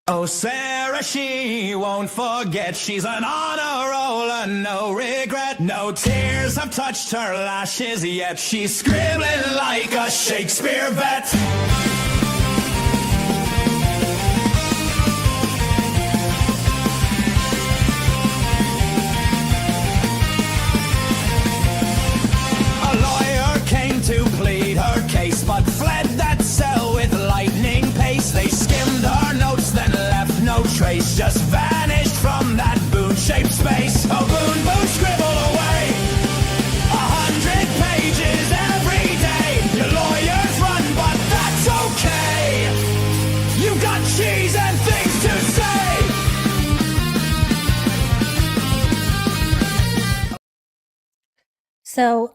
Oh, Sarah, she won't forget. She's an honor roller, no regret. No tears have touched her lashes yet. She's scribbling like a Shakespeare vet. A lawyer came to plead her case, but fled that cell with lightning pace. They skimmed her notes, then left no trace, just vanished from that Boone-shaped space. Oh, Boone, Boone, scribble away 100 pages every day. Your lawyers run, but that's okay. You got cheese and things to say. So,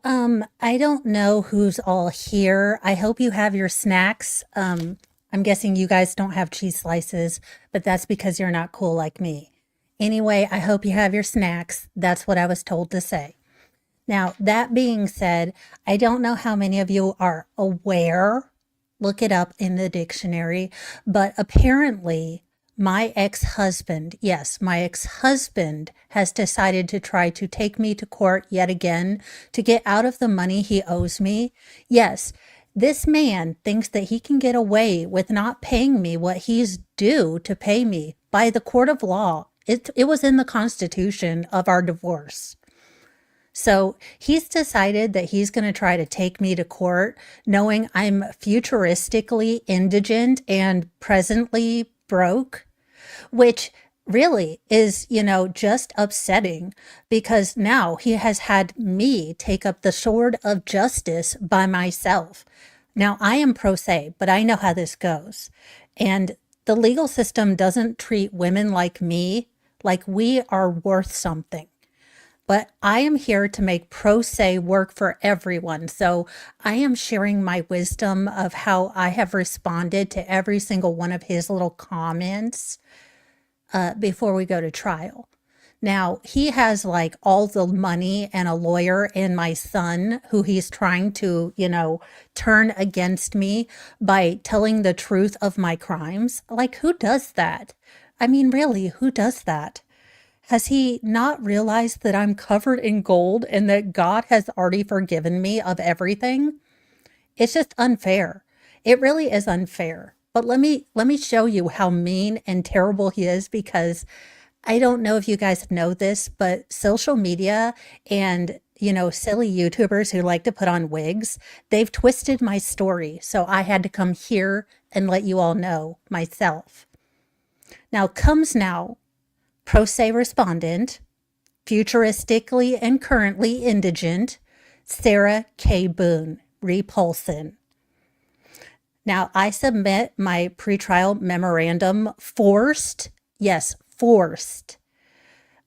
I don't know who's all here. I hope you have your snacks. I'm guessing you guys don't have cheese slices, but that's because you're not cool like me. Anyway, I hope you have your snacks. That's what I was told to say. Now, that being said, I don't know how many of you are aware, look it up in the dictionary, but apparently my ex-husband, yes, my ex-husband has decided to try to take me to court yet again to get out of the money he owes me. Yes, this man thinks that he can get away with not paying me what he's due to pay me by the court of law. It was in the constitution of our divorce. So he's decided that he's going to try to take me to court, knowing I'm futuristically indigent and presently broke, which really is, just upsetting because now he has had me take up the sword of justice by myself. Now, I am pro se, but I know how this goes. And the legal system doesn't treat women like me like we are worth something. But I am here to make pro se work for everyone. So I am sharing my wisdom of how I have responded to every single one of his little comments before we go to trial. Now, he has like all the money and a lawyer and my son who he's trying to, turn against me by telling the truth of my crimes. Like, who does that? I mean, really, who does that? Has he not realized that I'm covered in gold and that God has already forgiven me of everything? It's just unfair. It really is unfair. But let me show you how mean and terrible he is, because I don't know if you guys know this, but social media and, silly YouTubers who like to put on wigs, they've twisted my story. So I had to come here and let you all know myself. Now comes now, pro se respondent, futuristically and currently indigent, Sarah K. Boone, repulsin. Now, I submit my pretrial memorandum forced, yes, forced,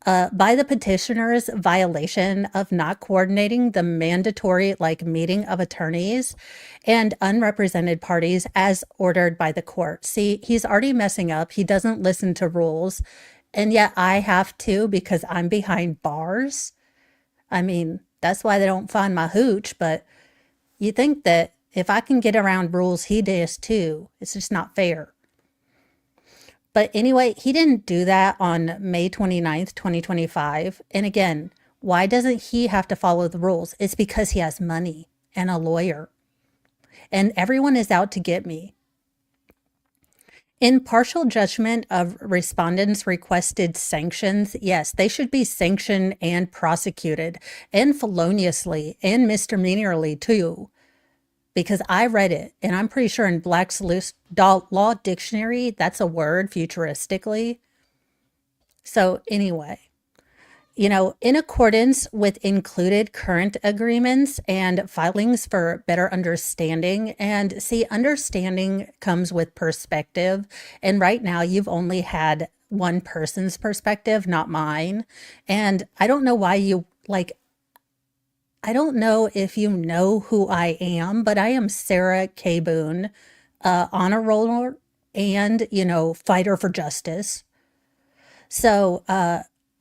by the petitioner's violation of not coordinating the mandatory meeting of attorneys and unrepresented parties as ordered by the court. See, he's already messing up. He doesn't listen to rules. And yet I have to because I'm behind bars. I mean, that's why they don't find my hooch, but you think that if I can get around rules, he does too. It's just not fair. But anyway, he didn't do that on May 29th, 2025. And again, why doesn't he have to follow the rules? It's because he has money and a lawyer. And everyone is out to get me. In partial judgment of respondents' requested sanctions, yes, they should be sanctioned and prosecuted, and feloniously and misdemeanorly too. Because I read it, and I'm pretty sure in Black's Law Dictionary, that's a word, futuristically. So anyway, in accordance with included current agreements and filings for better understanding, and see, understanding comes with perspective, and right now you've only had one person's perspective, not mine, and I don't know why you, I don't know if you know who I am, but I am Sarah K. Boone, honor roller and, fighter for justice. So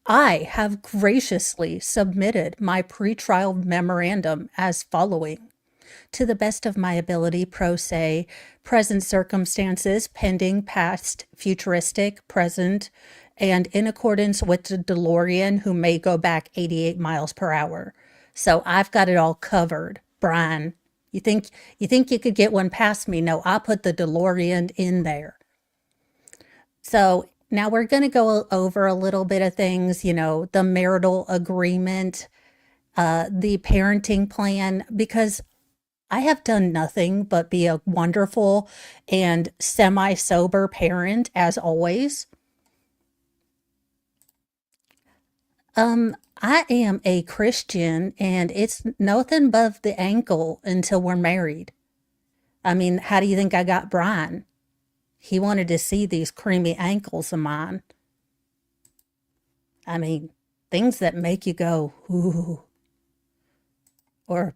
I have graciously submitted my pretrial memorandum as following. to the best of my ability, pro se, present circumstances, pending, past, futuristic, present, and in accordance with the DeLorean, who may go back 88 miles per hour. So I've got it all covered. Brian, you think you could get one past me? No, I put the DeLorean in there. So now we're going to go over a little bit of things, the marital agreement, the parenting plan, because I have done nothing but be a wonderful and semi-sober parent as always. I am a Christian and it's nothing above the ankle until we're married. I mean, how do you think I got Brian? He wanted to see these creamy ankles of mine. I mean, things that make you go, ooh, or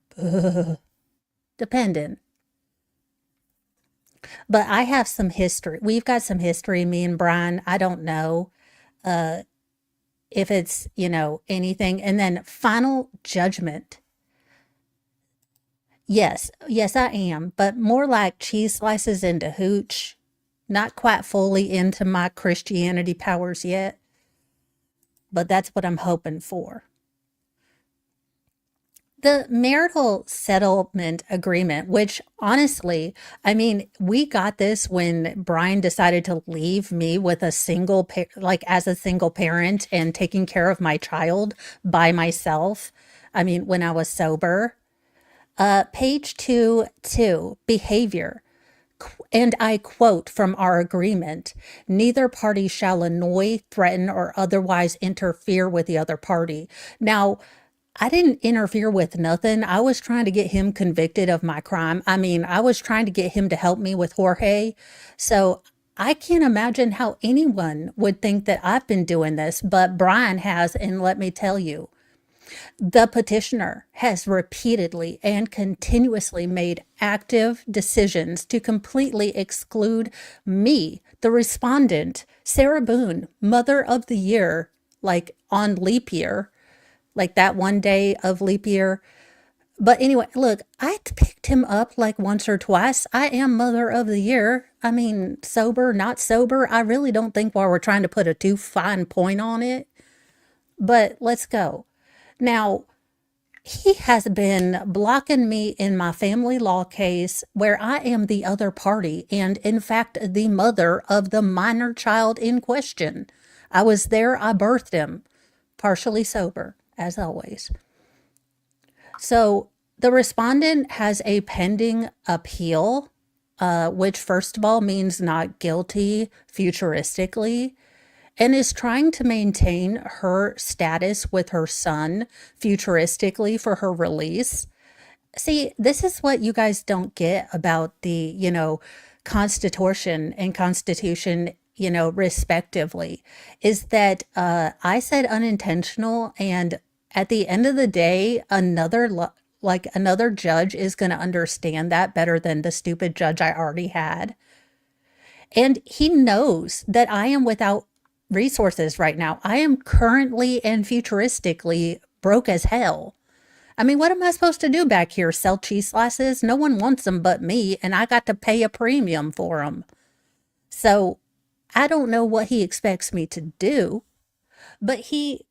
dependent. But I have some history. We've got some history, me and Brian. I don't know if it's, anything. And then final judgment. Yes, yes, I am, but more like cheese slices into hooch. Not quite fully into my Christianity powers yet, but that's what I'm hoping for. The marital settlement agreement, which honestly, I mean, we got this when Brian decided to leave me with a like as a single parent and taking care of my child by myself. I mean, when I was sober. Page 2, behavior. And I quote from our agreement, neither party shall annoy, threaten, or otherwise interfere with the other party. Now, I didn't interfere with nothing. I was trying to get him convicted of my crime. I mean, I was trying to get him to help me with Jorge. So I can't imagine how anyone would think that I've been doing this, but Brian has, and let me tell you, the petitioner has repeatedly and continuously made active decisions to completely exclude me, the respondent, Sarah Boone, Mother of the Year, like on leap year, like that one day of leap year. But anyway, look, I picked him up like once or twice. I am Mother of the Year. I mean, sober, not sober. I really don't think while we're trying to put a too fine point on it. But let's go. Now, he has been blocking me in my family law case where I am the other party and, in fact, the mother of the minor child in question. I was there, I birthed him, partially sober, as always. So the respondent has a pending appeal, which, first of all, means not guilty futuristically, and is trying to maintain her status with her son futuristically for her release. See, this is what you guys don't get about the, Constitution and Constitution, respectively, is that I said unintentional, and at the end of the day, another judge is going to understand that better than the stupid judge I already had. And he knows that I am without resources right now. I am currently and futuristically broke as hell. I mean, what am I supposed to do back here? Sell cheese slices? No one wants them but me, and I got to pay a premium for them. So I don't know what he expects me to do, but he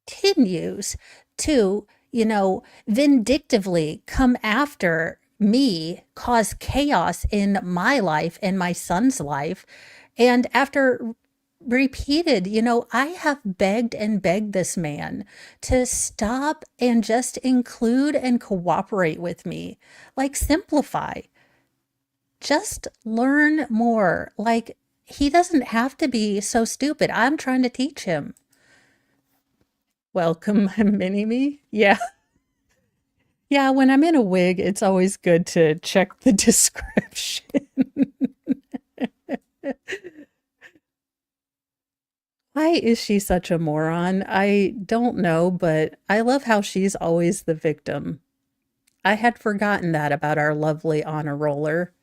continues to, vindictively come after me, cause chaos in my life and my son's life. And after repeated, I have begged and begged this man to stop and just include and cooperate with me. Like, simplify. Just learn more. Like, he doesn't have to be so stupid. I'm trying to teach him. Welcome, mini-me. Yeah. Yeah, when I'm in a wig, it's always good to check the description. Why is she such a moron? I don't know, but I love how she's always the victim. I had forgotten that about our lovely honor roller.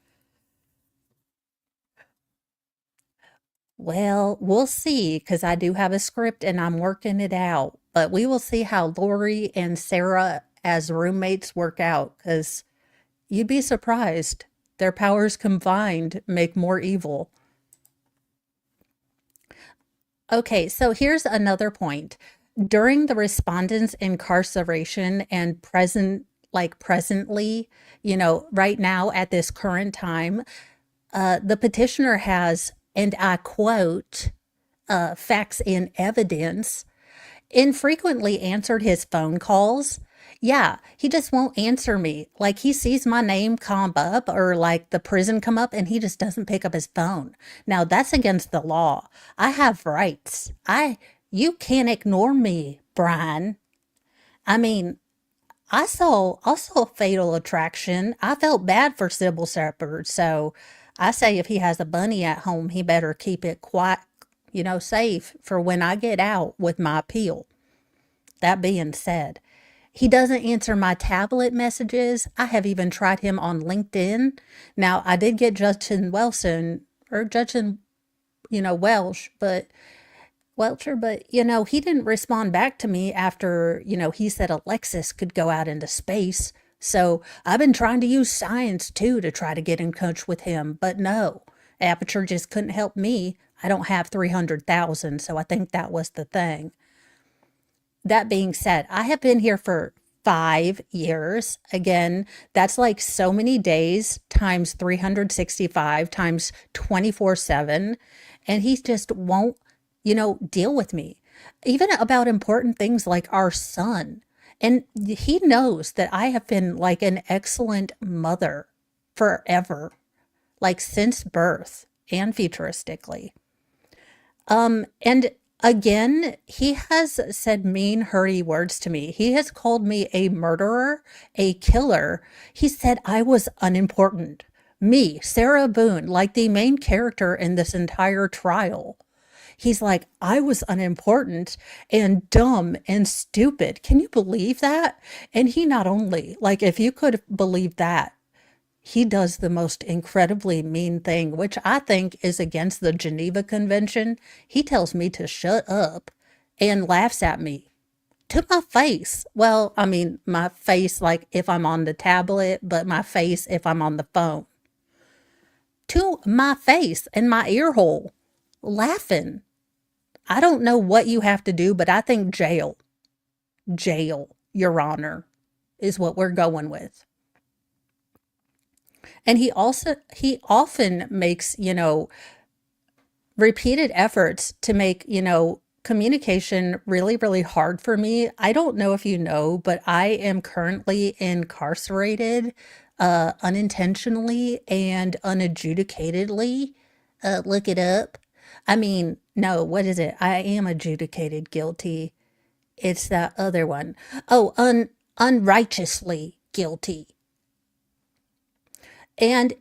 Well, we'll see, because I do have a script and I'm working it out. But we will see how Lori and Sarah as roommates work out, because you'd be surprised. Their powers combined make more evil. Okay, so here's another point. During the respondent's incarceration and presently, right now at this current time, the petitioner has, and I quote, facts and evidence, infrequently answered his phone calls. Yeah, he just won't answer me. Like he sees my name come up or like the prison come up and he just doesn't pick up his phone. Now that's against the law. I have rights. You can't ignore me, Brian. I mean, I saw Fatal Attraction. I felt bad for Sybil Shepherd, so I say if he has a bunny at home, he better keep it quiet, safe for when I get out with my appeal. That being said, he doesn't answer my tablet messages. I have even tried him on LinkedIn. Now, I did get Judson Wilson or Judson, Welsh, but Welcher, but he didn't respond back to me after, he said Alexis could go out into space. So I've been trying to use science too to try to get in touch with him, but no, Aperture just couldn't help me. I don't have 300,000, so I think that was the thing. That being said, I have been here for 5 years. Again, that's like so many days times 365 times 24/7. And he just won't, deal with me, even about important things like our son. And he knows that I have been like an excellent mother forever, like since birth and futuristically. And again, he has said mean, hurty words to me. He has called me a murderer, a killer. He said I was unimportant. Me, Sarah Boone, like the main character in this entire trial. He's like, I was unimportant and dumb and stupid. Can you believe that? And he not only, like, if you could believe that, he does the most incredibly mean thing, which I think is against the Geneva Convention. He tells me to shut up and laughs at me to my face. Well, I mean, my face, like if I'm on the tablet, but my face if I'm on the phone. To my face and my ear hole, laughing. I don't know what you have to do, but I think jail, Your Honor, is what we're going with. And he often makes, repeated efforts to make, communication really, really hard for me. I don't know if you know, but I am currently incarcerated unintentionally and unadjudicatedly. Look it up. I mean, no, what is it? I am adjudicated guilty. It's that other one. Oh, unrighteously guilty. And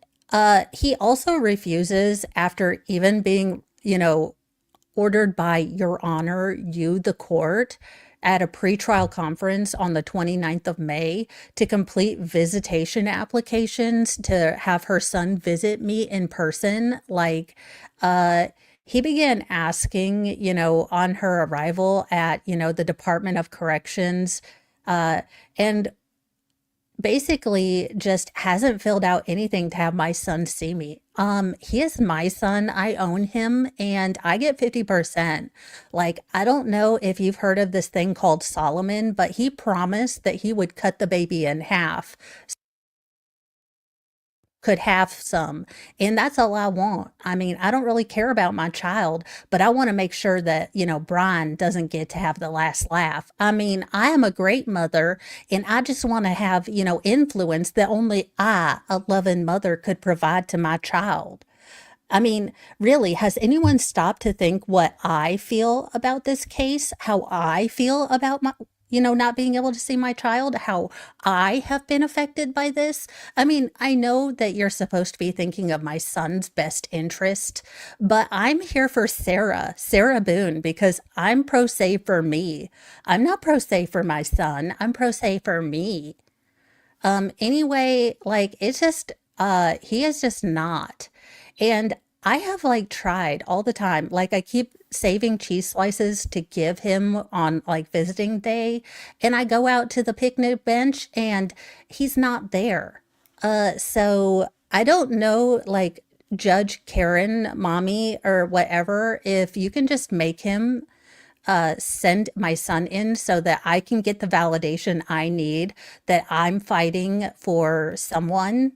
he also refuses, after even being, ordered by Your Honor, you, the court, at a pretrial conference on the 29th of May to complete visitation applications to have her son visit me in person. Like, he began asking, on her arrival at, the Department of Corrections, and basically just hasn't filled out anything to have my son see me. He is my son. I own him and I get 50%. Like, I don't know if you've heard of this thing called Solomon, but he promised that he would cut the baby in half. Could have some. And that's all I want. I mean, I don't really care about my child, but I want to make sure that, Brian doesn't get to have the last laugh. I mean, I am a great mother and I just want to have, influence that only I, a loving mother, could provide to my child. I mean, really, has anyone stopped to think what I feel about this case? How I feel about my, not being able to see my child, how I have been affected by this. I mean, I know that you're supposed to be thinking of my son's best interest, but I'm here for Sarah Boone, because I'm pro se for me. I'm not pro se for my son. I'm pro se for me. Anyway, like, it's just, he is just not. And I have like tried all the time. Like I keep saving cheese slices to give him on like visiting day, and I go out to the picnic bench and he's not there. So I don't know, like Judge Karen, mommy, or whatever, if you can just make him send my son in so that I can get the validation I need that I'm fighting for someone,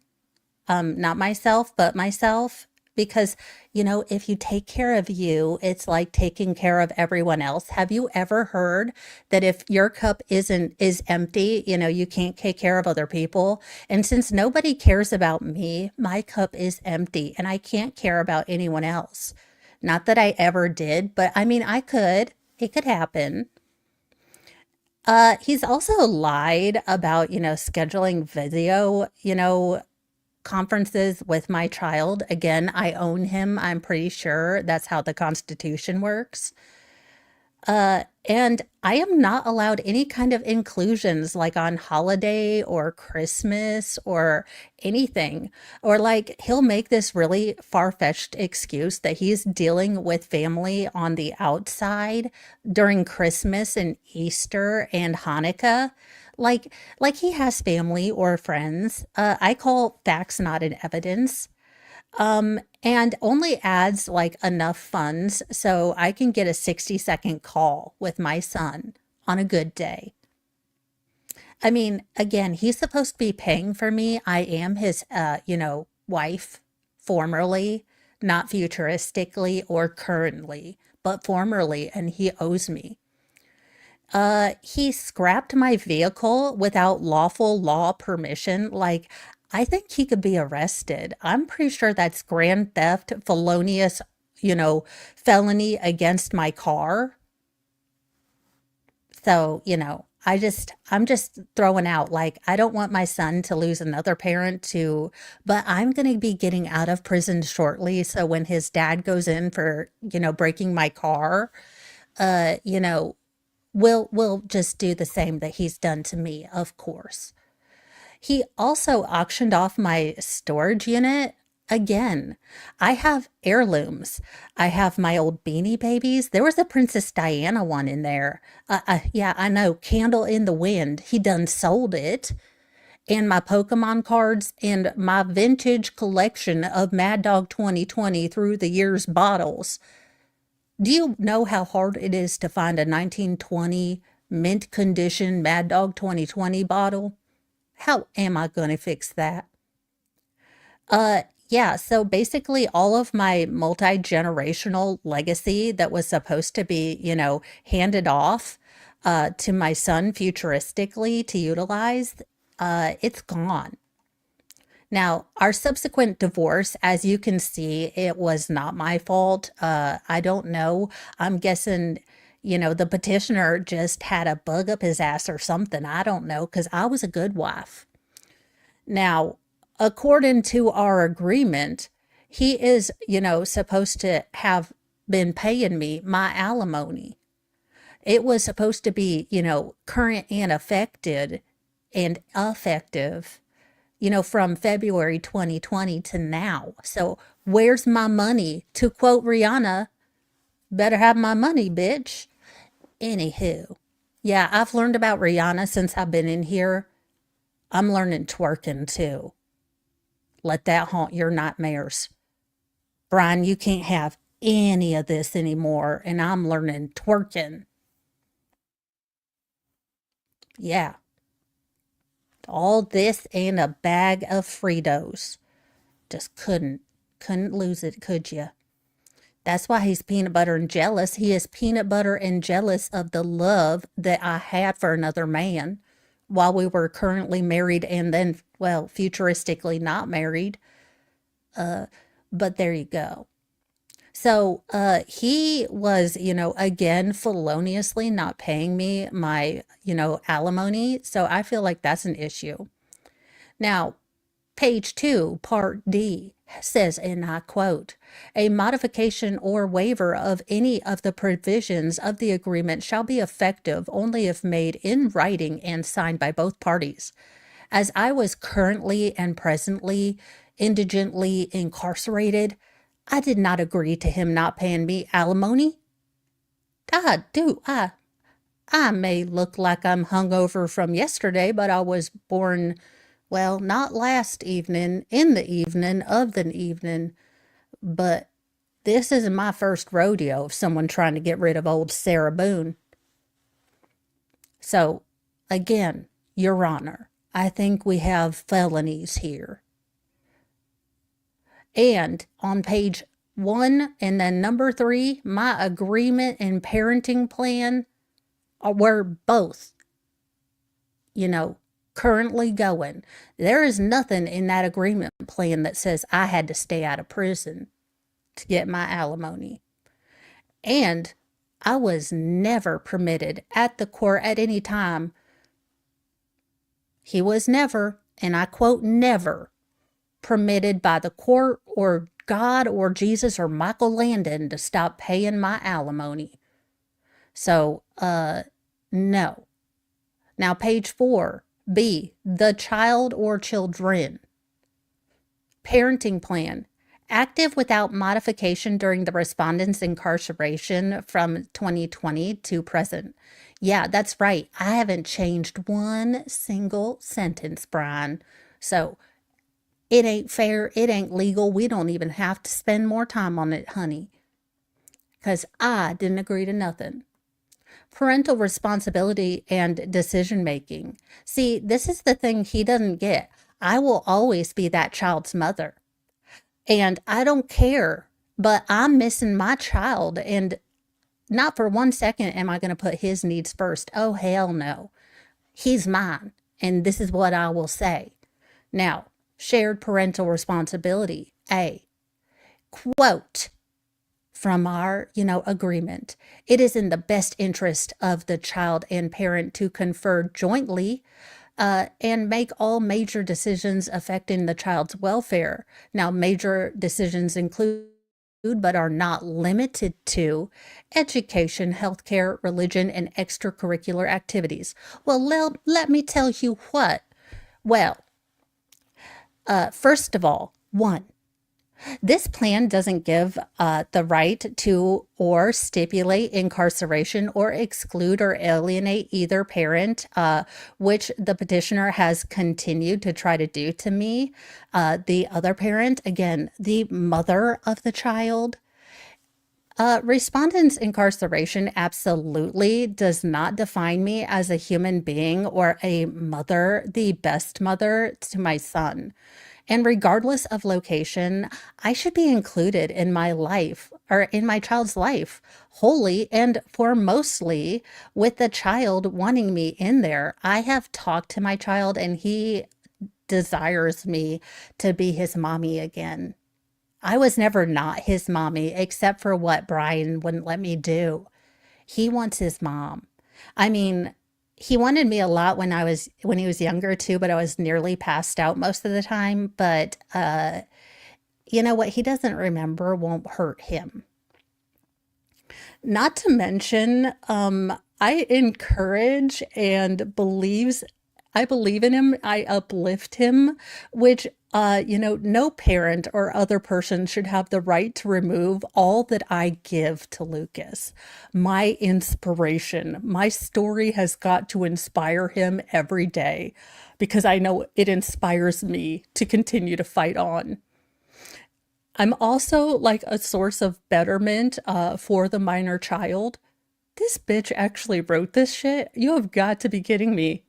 not myself, but myself. Because, if you take care of you, it's like taking care of everyone else. Have you ever heard that if your cup is empty, you can't take care of other people? And since nobody cares about me, my cup is empty and I can't care about anyone else. Not that I ever did, but I mean, I could. It could happen. He's also lied about, scheduling video, conferences with my child. Again, I own him. I'm pretty sure that's how the Constitution works. And I am not allowed any kind of inclusions like on holiday or Christmas or anything. Or like he'll make this really far-fetched excuse that he's dealing with family on the outside during Christmas and Easter and Hanukkah. Like he has family or friends. I call facts not in evidence, and only adds like enough funds so I can get a 60-second call with my son on a good day. I mean, again, he's supposed to be paying for me. I am his, wife, formerly, not futuristically or currently, but formerly, and he owes me. He scrapped my vehicle without lawful law permission. Like, I think he could be arrested. I'm pretty sure that's grand theft, felonious, felony against my car. So, I'm just throwing out like I don't want my son to lose another parent to, but I'm going to be getting out of prison shortly. So when his dad goes in for, breaking my car, uh, you know, we'll just do the same that he's done to me, of course. He also auctioned off my storage unit. Again, I have heirlooms. I have my old Beanie Babies. There was a Princess Diana one in there. Yeah, I know. Candle in the Wind. He done sold it. And my Pokemon cards and my vintage collection of Mad Dog 2020 through the years bottles. Do you know how hard it is to find a 1920 mint condition Mad Dog 2020 bottle? How am I going to fix that? Yeah, so basically all of my multi-generational legacy that was supposed to be, handed off to my son futuristically to utilize, it's gone. Now, our subsequent divorce, as you can see, it was not my fault. I don't know. I'm guessing, the petitioner just had a bug up his ass or something. I don't know, because I was a good wife. Now, according to our agreement, he is, supposed to have been paying me my alimony. It was supposed to be, current and effective, from February 2020 to now. So where's my money? To quote Rihanna, better have my money, bitch. Anywho, yeah, I've learned about Rihanna since I've been in here. I'm learning twerking too. Let that haunt your nightmares. Brian, you can't have any of this anymore, and I'm learning twerking. Yeah, all this and a bag of Fritos. Just couldn't lose it, could you? That's why he's peanut butter and jealous. He is peanut butter and jealous of the love that I had for another man while we were currently married and then, well, futuristically not married. But there you go. So he was, again, feloniously not paying me my, alimony. So I feel like that's an issue. Now, page 2, part D says, and I quote, a modification or waiver of any of the provisions of the agreement shall be effective only if made in writing and signed by both parties. As I was currently and presently indigently incarcerated, I did not agree to him not paying me alimony. I may look like I'm hungover from yesterday, but I was born, well, not last evening, in the evening of the evening, but this isn't my first rodeo of someone trying to get rid of old Sarah Boone. So, again, Your Honor, I think we have felonies here. And on page 1 and then number 3, my agreement and parenting plan were both, currently going. There is nothing in that agreement plan that says I had to stay out of prison to get my alimony. And I was never permitted at the court at any time. He was never, and I quote, never permitted by the court or God or Jesus or Michael Landon to stop paying my alimony. So, no. Now, page 4, B, the child or children. Parenting plan. Active without modification during the respondent's incarceration from 2020 to present. Yeah, that's right. I haven't changed one single sentence, Brian. So, it ain't fair. It ain't legal. We don't even have to spend more time on it, honey. Because I didn't agree to nothing. Parental responsibility and decision making. See, this is the thing he doesn't get. I will always be that child's mother. And I don't care, but I'm missing my child. And not for 1 second am I going to put his needs first. Oh, hell no. He's mine. And this is what I will say. Now, shared parental responsibility. A quote from our, agreement. It is in the best interest of the child and parent to confer jointly and make all major decisions affecting the child's welfare. Now, major decisions include but are not limited to education, healthcare, religion, and extracurricular activities. Well, let me tell you what. Well, first of all, 1, this plan doesn't give the right to or stipulate incarceration or exclude or alienate either parent, which the petitioner has continued to try to do to me. The other parent, again, the mother of the child. Respondent's incarceration absolutely does not define me as a human being or a mother, the best mother to my son. And regardless of location, I should be included in my life or in my child's life wholly and foremostly with the child wanting me in there. I have talked to my child and he desires me to be his mommy again. I was never not his mommy except for what Brian wouldn't let me do. He wants his mom. I mean, he wanted me a lot when he was younger too, but I was nearly passed out most of the time. But you know what? He doesn't remember won't hurt him. Not to mention, I encourage and I believe in him. I uplift him, which, no parent or other person should have the right to remove all that I give to Lucas. My inspiration, my story has got to inspire him every day because I know it inspires me to continue to fight on. I'm also like a source of betterment for the minor child. This bitch actually wrote this shit. You have got to be kidding me.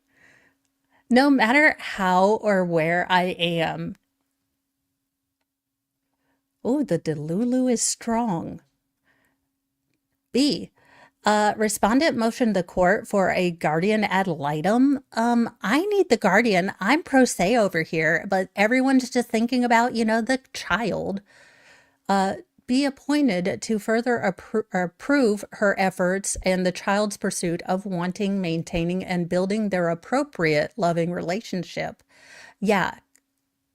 No matter how or where I am. Oh, the Delulu is strong. B. Respondent motioned the court for a guardian ad litem. I need the guardian. I'm pro se over here, but everyone's just thinking about, the child. Be appointed to further approve her efforts and the child's pursuit of wanting, maintaining, and building their appropriate loving relationship. Yeah.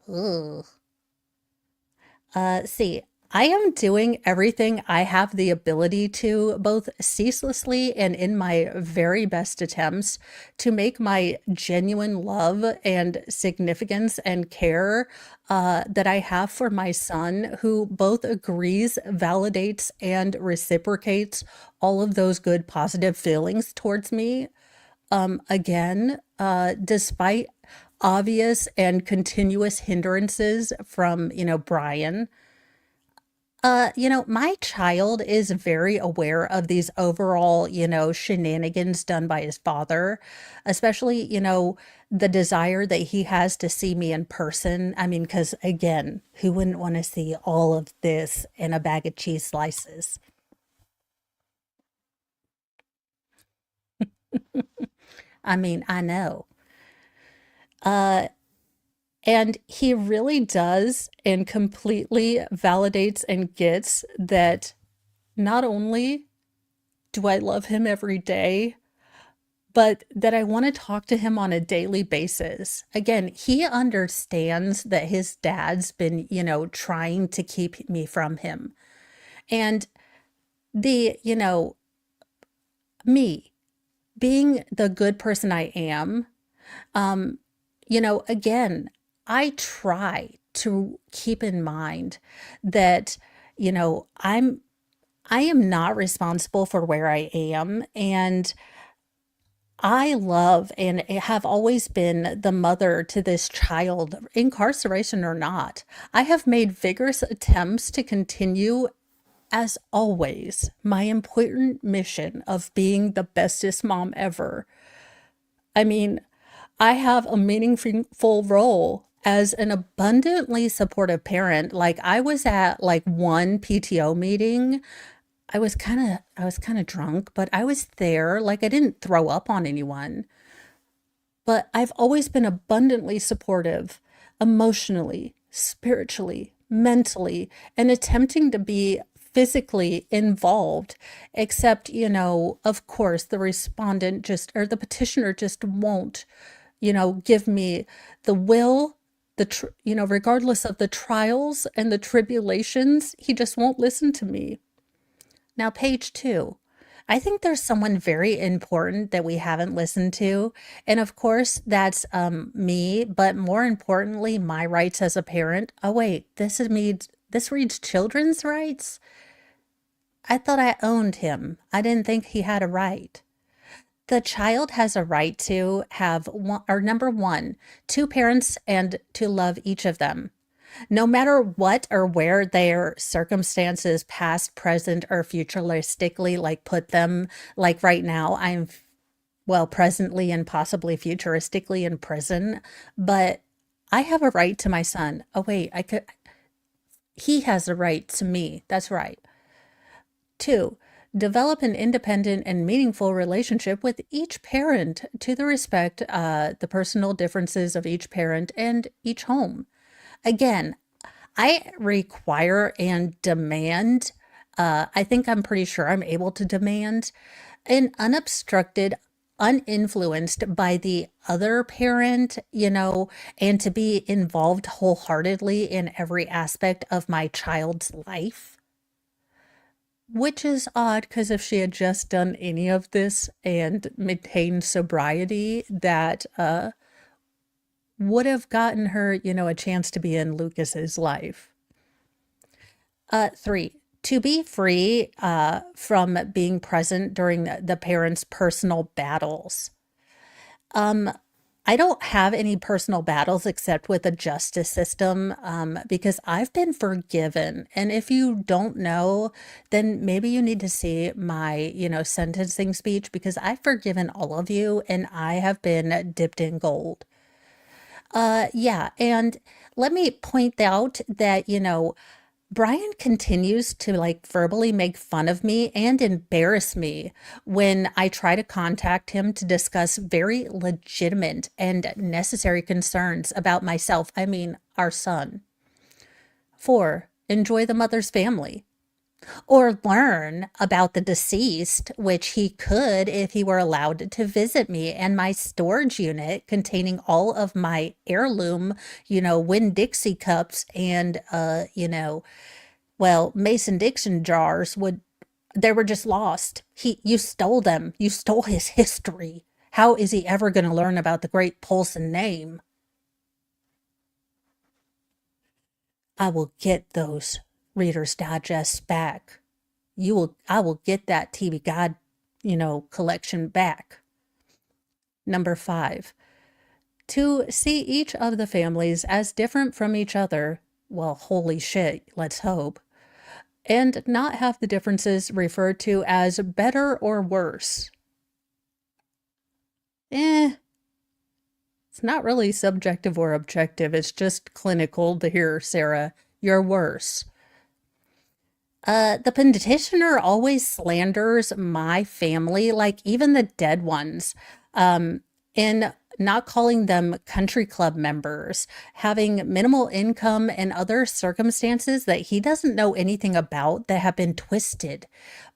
Ugh. See, I am doing everything I have the ability to, both ceaselessly and in my very best attempts, to make my genuine love and significance and care that I have for my son, who both agrees, validates, and reciprocates all of those good, positive feelings towards me. Again, despite obvious and continuous hindrances from, Brian. My child is very aware of these overall, shenanigans done by his father, especially, the desire that he has to see me in person. I mean, because again, who wouldn't want to see all of this in a bag of cheese slices? I mean, I know. Uh, and he really does and completely validates and gets that not only do I love him every day, but that I want to talk to him on a daily basis. Again, he understands that his dad's been, trying to keep me from him. And the, me being the good person I am, um, again, I try to keep in mind that, I am not responsible for where I am, and I love and have always been the mother to this child, incarceration or not. I have made vigorous attempts to continue, as always, my important mission of being the bestest mom ever. I mean, I have a meaningful role as an abundantly supportive parent. Like, I was at like one PTO meeting. I was kind of drunk, but I was there. Like, I didn't throw up on anyone, but I've always been abundantly supportive emotionally, spiritually, mentally, and attempting to be physically involved, except, of course, the respondent just, or the petitioner just won't, give me the will, regardless of the trials and the tribulations, he just won't listen to me. Now, page two. I think there's someone very important that we haven't listened to. And of course, that's me, but more importantly, my rights as a parent. Oh, wait, this reads children's rights? I thought I owned him. I didn't think he had a right. The child has a right to have one, or number one, two parents and to love each of them. No matter what or where their circumstances, past, present, or futuristically, like put them, like right now, I'm, well, presently and possibly futuristically in prison, but I have a right to my son. Oh, wait, he has a right to me. That's right. Two, develop an independent and meaningful relationship with each parent to the respect, the personal differences of each parent and each home. Again, I require and demand, I think I'm pretty sure I'm able to demand an unobstructed, uninfluenced by the other parent, and to be involved wholeheartedly in every aspect of my child's life. Which is odd because if she had just done any of this and maintained sobriety, that would have gotten her, a chance to be in Lucas's life. Three, to be free from being present during the parents' personal battles. Um, I don't have any personal battles except with the justice system, because I've been forgiven. And if you don't know, then maybe you need to see my, sentencing speech, because I've forgiven all of you and I have been dipped in gold. Yeah, and let me point out that, Brian continues to like verbally make fun of me and embarrass me when I try to contact him to discuss very legitimate and necessary concerns about myself. I mean, our son. Four, enjoy the mother's family or learn about the deceased, which he could if he were allowed to visit me and my storage unit containing all of my heirloom, Winn Dixie cups and, Well, Mason-Dixon jars they were just lost. You stole them. You stole his history. How is he ever going to learn about the great Polson name? I will get those Reader's Digests back. I will get that TV Guide, collection back. Number 5, to see each of the families as different from each other. Well, holy shit, let's hope. And not have the differences referred to as better or worse. It's not really subjective or objective. It's just clinical to hear, Sarah. You're worse. The petitioner always slanders my family, like even the dead ones, in not calling them country club members, having minimal income and other circumstances that he doesn't know anything about that have been twisted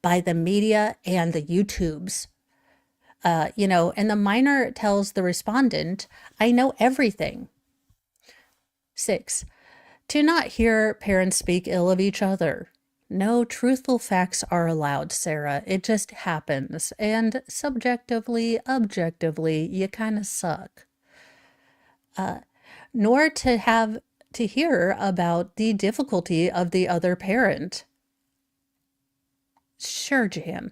by the media and the YouTubes. And the minor tells the respondent, I know everything. 6, to not hear parents speak ill of each other. No truthful facts are allowed, Sarah. It just happens. And subjectively, objectively, you kind of suck. Nor to have to hear about the difficulty of the other parent. Sure, Jan.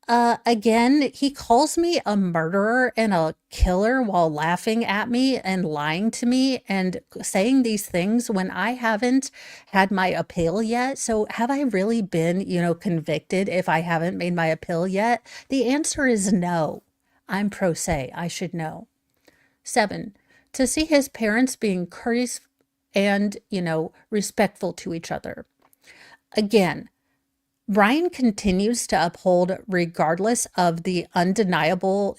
Again, he calls me a murderer and a killer while laughing at me and lying to me and saying these things when I haven't had my appeal yet. So have I really been, convicted if I haven't made my appeal yet? The answer is no. I'm pro se. I should know. 7, to see his parents being courteous and, respectful to each other. Again, Brian continues to uphold, regardless of the undeniable,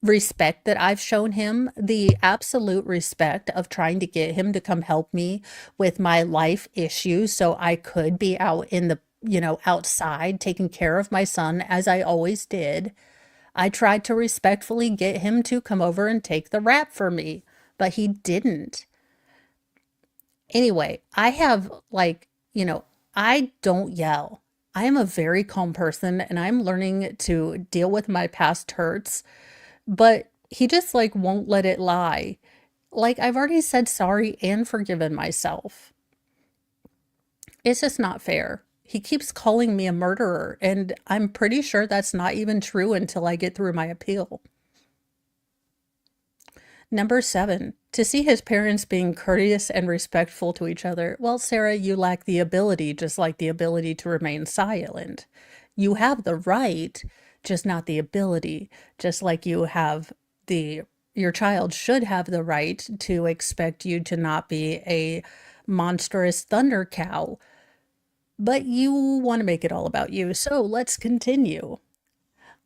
respect that I've shown him, the absolute respect of trying to get him to come help me with my life issues so I could be out in the, outside taking care of my son as I always did. I tried to respectfully get him to come over and take the rap for me, but he didn't. Anyway, I have I don't yell. I am a very calm person and I'm learning to deal with my past hurts, but he just won't let it lie. I've already said sorry and forgiven myself. It's just not fair. He keeps calling me a murderer and I'm pretty sure that's not even true until I get through my appeal. Number 7, to see his parents being courteous and respectful to each other. Well, Sarah, you lack the ability, just like the ability to remain silent. You have the right, just not the ability, just like your child should have the right to expect you to not be a monstrous thunder cow. But you want to make it all about you, so let's continue.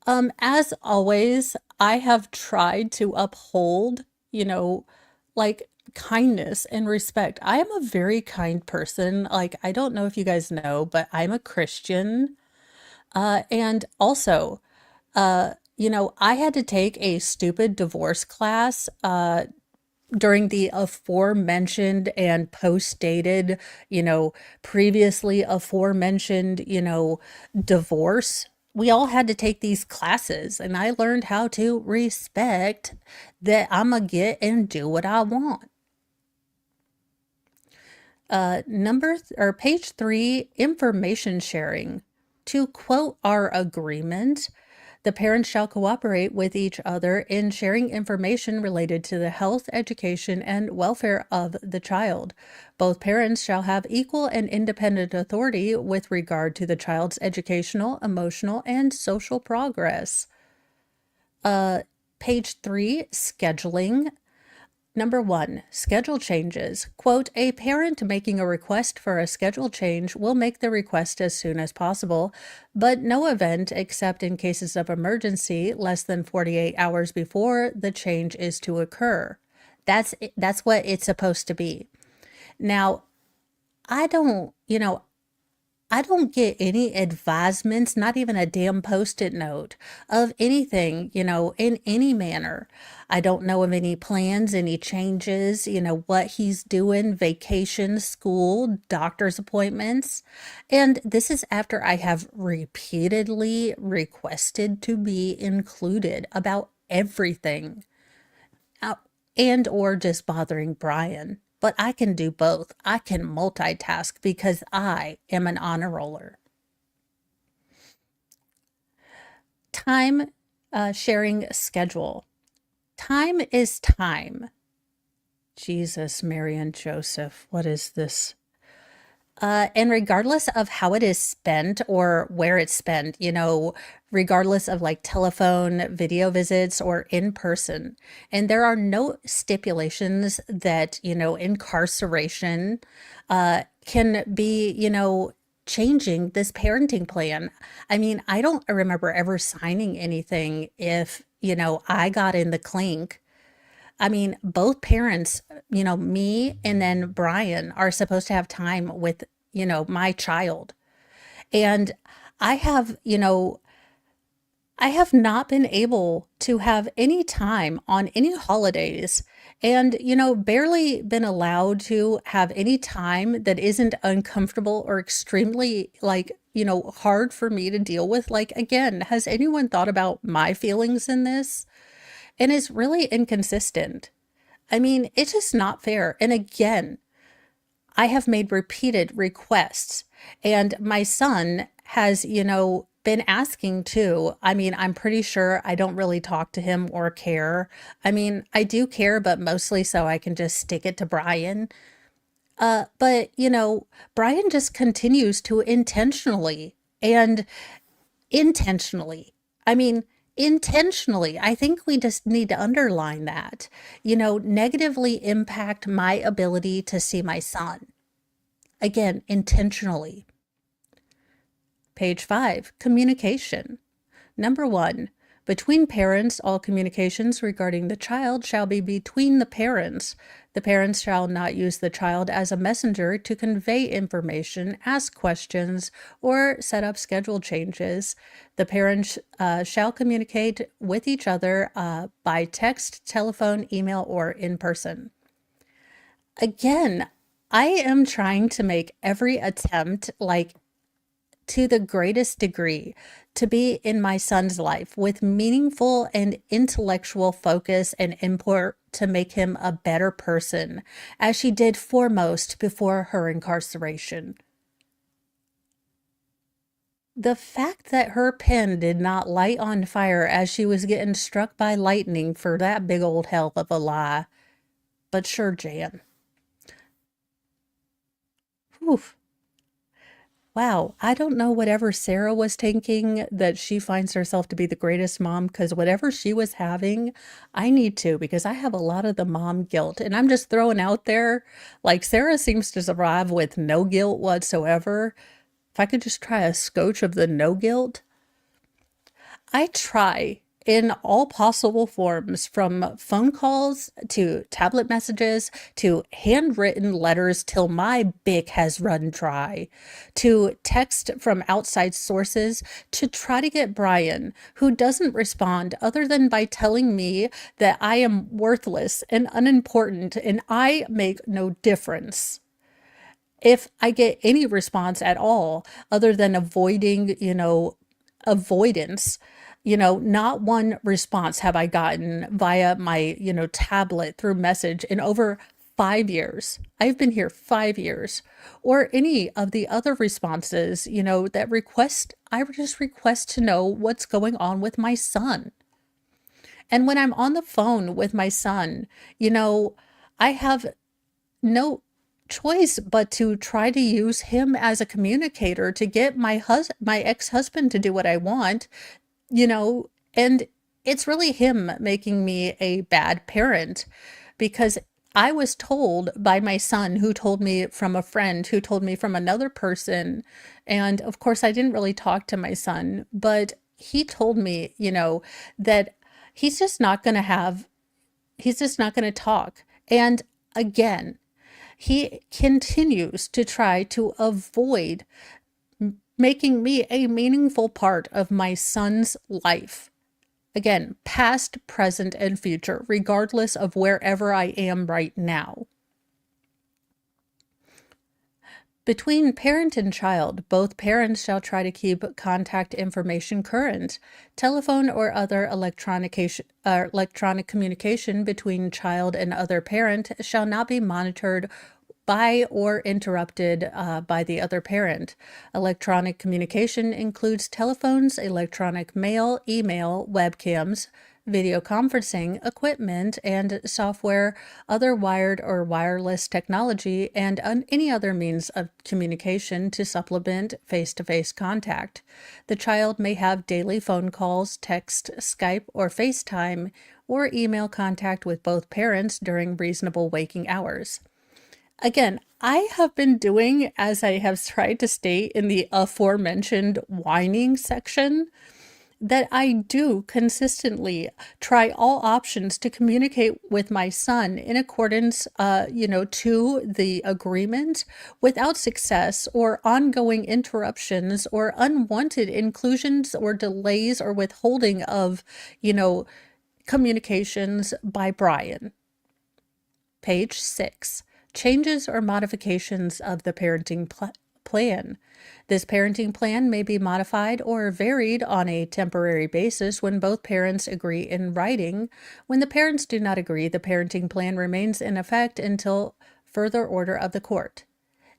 As always, I have tried to uphold, kindness and respect. I am a very kind person. I don't know if you guys know, but I'm a Christian. And also, I had to take a stupid divorce class, during the aforementioned and post-dated, previously aforementioned, divorce. We all had to take these classes and I learned how to respect that I'm gonna get and do what I want. Page 3, information sharing. To quote our agreement, the parents shall cooperate with each other in sharing information related to the health, education, and welfare of the child. Both parents shall have equal and independent authority with regard to the child's educational, emotional, and social progress. Page 3, scheduling. Number 1, schedule changes. Quote, a parent making a request for a schedule change will make the request as soon as possible, but no event except in cases of emergency less than 48 hours before the change is to occur. That's what it's supposed to be. Now, I don't, I don't get any advisements, not even a damn post-it note of anything, in any manner. I don't know of any plans, any changes, what he's doing, vacation, school, doctor's appointments. And this is after I have repeatedly requested to be included about everything, uh, and or just bothering Brian. But I can do both. I can multitask because I am an honor roller. Time sharing schedule. Time is time. Jesus, Mary, and Joseph, what is this? And regardless of how it is spent or where it's spent, regardless of like telephone, video visits, or in person. And there are no stipulations that, incarceration can be, changing this parenting plan. I mean, I don't remember ever signing anything if, I got in the clink. I mean, both parents, me and then Brian are supposed to have time with, my child. And I have, I have not been able to have any time on any holidays and, barely been allowed to have any time that isn't uncomfortable or extremely hard for me to deal with. Like, again, has anyone thought about my feelings in this? And it's really inconsistent. I mean, it's just not fair. And again, I have made repeated requests, and my son has, been asking too. I mean, I'm pretty sure I don't really talk to him or care. I mean, I do care, but mostly so I can just stick it to Brian. But, Brian just continues to intentionally and intentionally. I mean, intentionally, I think we just need to underline that, negatively impact my ability to see my son. Again, intentionally. Page 5, communication. Number 1, between parents, all communications regarding the child shall be between the parents. The parents shall not use the child as a messenger to convey information, ask questions, or set up schedule changes. The parents shall communicate with each other by text, telephone, email, or in person. Again, I am trying to make every attempt, to the greatest degree, to be in my son's life with meaningful and intellectual focus and input to make him a better person, as she did foremost before her incarceration. The fact that her pen did not light on fire as she was getting struck by lightning for that big old hell of a lie. But sure, Jan. Oof. Wow, I don't know whatever Sarah was thinking that she finds herself to be the greatest mom, because whatever she was having, I need to, because I have a lot of the mom guilt. And I'm just throwing out there, like, Sarah seems to survive with no guilt whatsoever. If I could just try a scotch of the no guilt. I try in all possible forms, from phone calls to tablet messages to handwritten letters till my bic has run dry, to text from outside sources, to try to get Brian, who doesn't respond other than by telling me that I am worthless and unimportant and I make no difference. If I get any response at all other than avoiding, avoidance, not one response have I gotten via my, tablet through message in over 5 years. I've been here 5 years, or any of the other responses, that I just request to know what's going on with my son. And when I'm on the phone with my son, I have no choice but to try to use him as a communicator to get my ex-husband to do what I want, and it's really him making me a bad parent, because I was told by my son, who told me from a friend, who told me from another person. And of course, I didn't really talk to my son, but he told me, that he's just not going to talk. And again, he continues to try to avoid making me a meaningful part of my son's life. Again, past, present, and future, regardless of wherever I am right now. Between parent and child, both parents shall try to keep contact information current. Telephone or other electronic communication between child and other parent shall not be monitored by or interrupted by the other parent. Electronic communication includes telephones, electronic mail, email, webcams, video conferencing equipment and software, other wired or wireless technology, and any other means of communication to supplement face-to-face contact. The child may have daily phone calls, text, Skype, or FaceTime, or email contact with both parents during reasonable waking hours. Again, I have been doing, as I have tried to state in the aforementioned whining section, that I do consistently try all options to communicate with my son in accordance, to the agreement without success or ongoing interruptions or unwanted inclusions or delays or withholding of, communications by Brian. Page 6. Changes or modifications of the parenting plan. This parenting plan may be modified or varied on a temporary basis when both parents agree in writing. When the parents do not agree, the parenting plan remains in effect until further order of the court.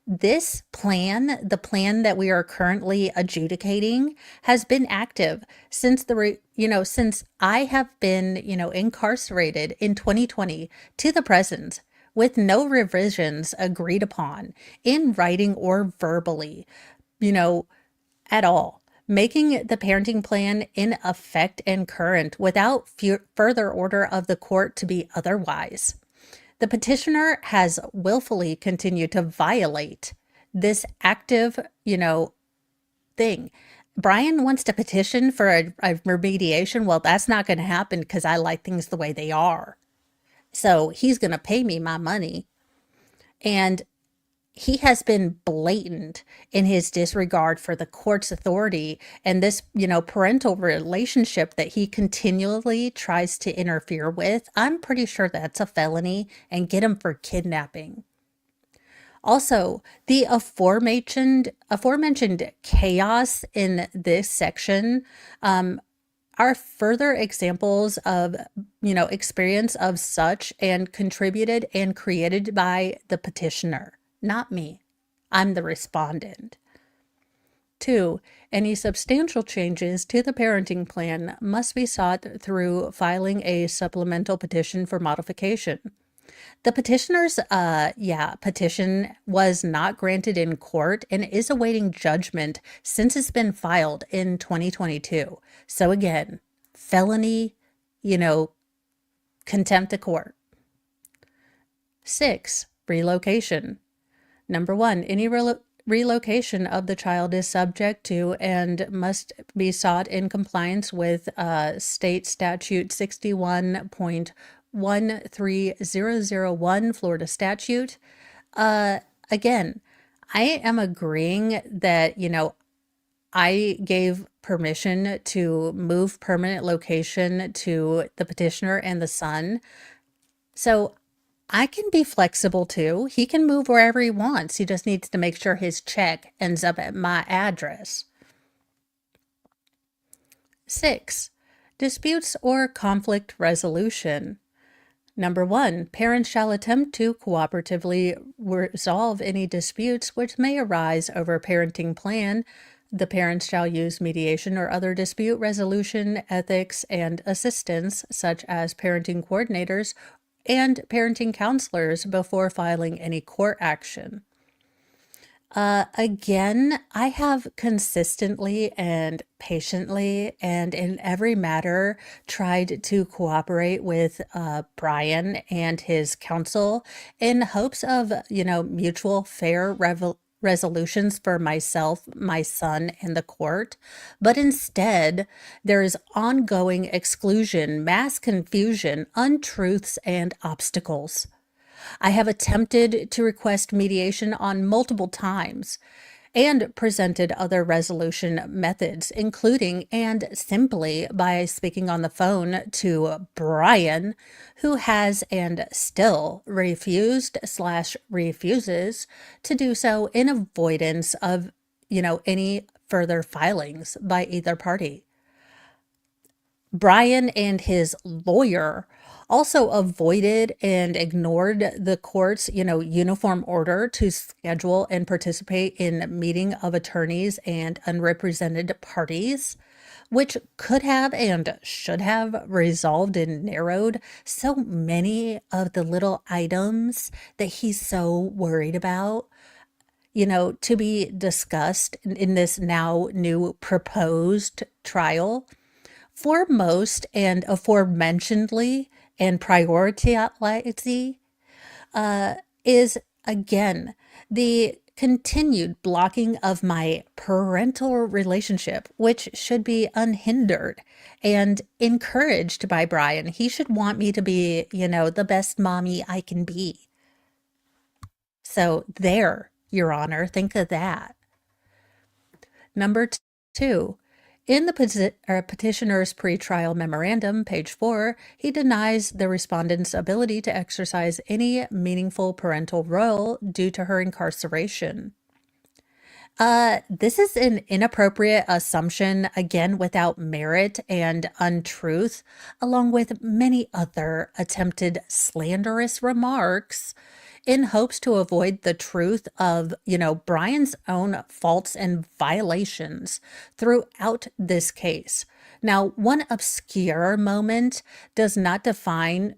This plan, the plan that we are currently adjudicating, has been active since since I have been, incarcerated in 2020 to the present, with no revisions agreed upon in writing or verbally, at all, making the parenting plan in effect and current without further order of the court to be otherwise. The petitioner has willfully continued to violate this active, thing. Brian wants to petition for a remediation. Well, that's not going to happen because I like things the way they are. So he's going to pay me my money. And he has been blatant in his disregard for the court's authority and this, parental relationship that he continually tries to interfere with. I'm pretty sure that's a felony and get him for kidnapping. Also, the aforementioned chaos in this section are further examples of, experience of such and contributed and created by the petitioner, not me. I'm the respondent. 2. Any substantial changes to the parenting plan must be sought through filing a supplemental petition for modification. The petitioner's petition was not granted in court and is awaiting judgment since it's been filed in 2022. So again, felony, contempt of court. 6. Relocation. Number 1, any relocation of the child is subject to and must be sought in compliance with State Statute 61.13001, Florida statute. Again, I am agreeing that, I gave permission to move permanent location to the petitioner and the son. So I can be flexible too. He can move wherever he wants. He just needs to make sure his check ends up at my address. 6. Disputes or conflict resolution. Number 1, parents shall attempt to cooperatively resolve any disputes which may arise over a parenting plan. The parents shall use mediation or other dispute resolution ethics and assistance, such as parenting coordinators and parenting counselors, before filing any court action. Again, I have consistently and patiently and in every matter tried to cooperate with Brian and his counsel in hopes of, mutual fair resolutions for myself, my son, and the court. But instead, there is ongoing exclusion, mass confusion, untruths, and obstacles. I have attempted to request mediation on multiple times, and presented other resolution methods, including and simply by speaking on the phone to Brian, who has and still refused/refuses to do so in avoidance of, any further filings by either party. Brian and his lawyer also avoided and ignored the court's, uniform order to schedule and participate in meeting of attorneys and unrepresented parties, which could have and should have resolved and narrowed so many of the little items that he's so worried about, to be discussed in this now new proposed trial. Foremost and aforementionedly and priority is again the continued blocking of my parental relationship, which should be unhindered and encouraged by Brian. He should want me to be, the best mommy I can be. So there, Your Honor, think of that. Number 2. In the petitioner's pretrial memorandum, page 4, he denies the respondent's ability to exercise any meaningful parental role due to her incarceration. This is an inappropriate assumption, again, without merit and untruth, along with many other attempted slanderous remarks in hopes to avoid the truth of, Brian's own faults and violations throughout this case. Now, one obscure moment does not define.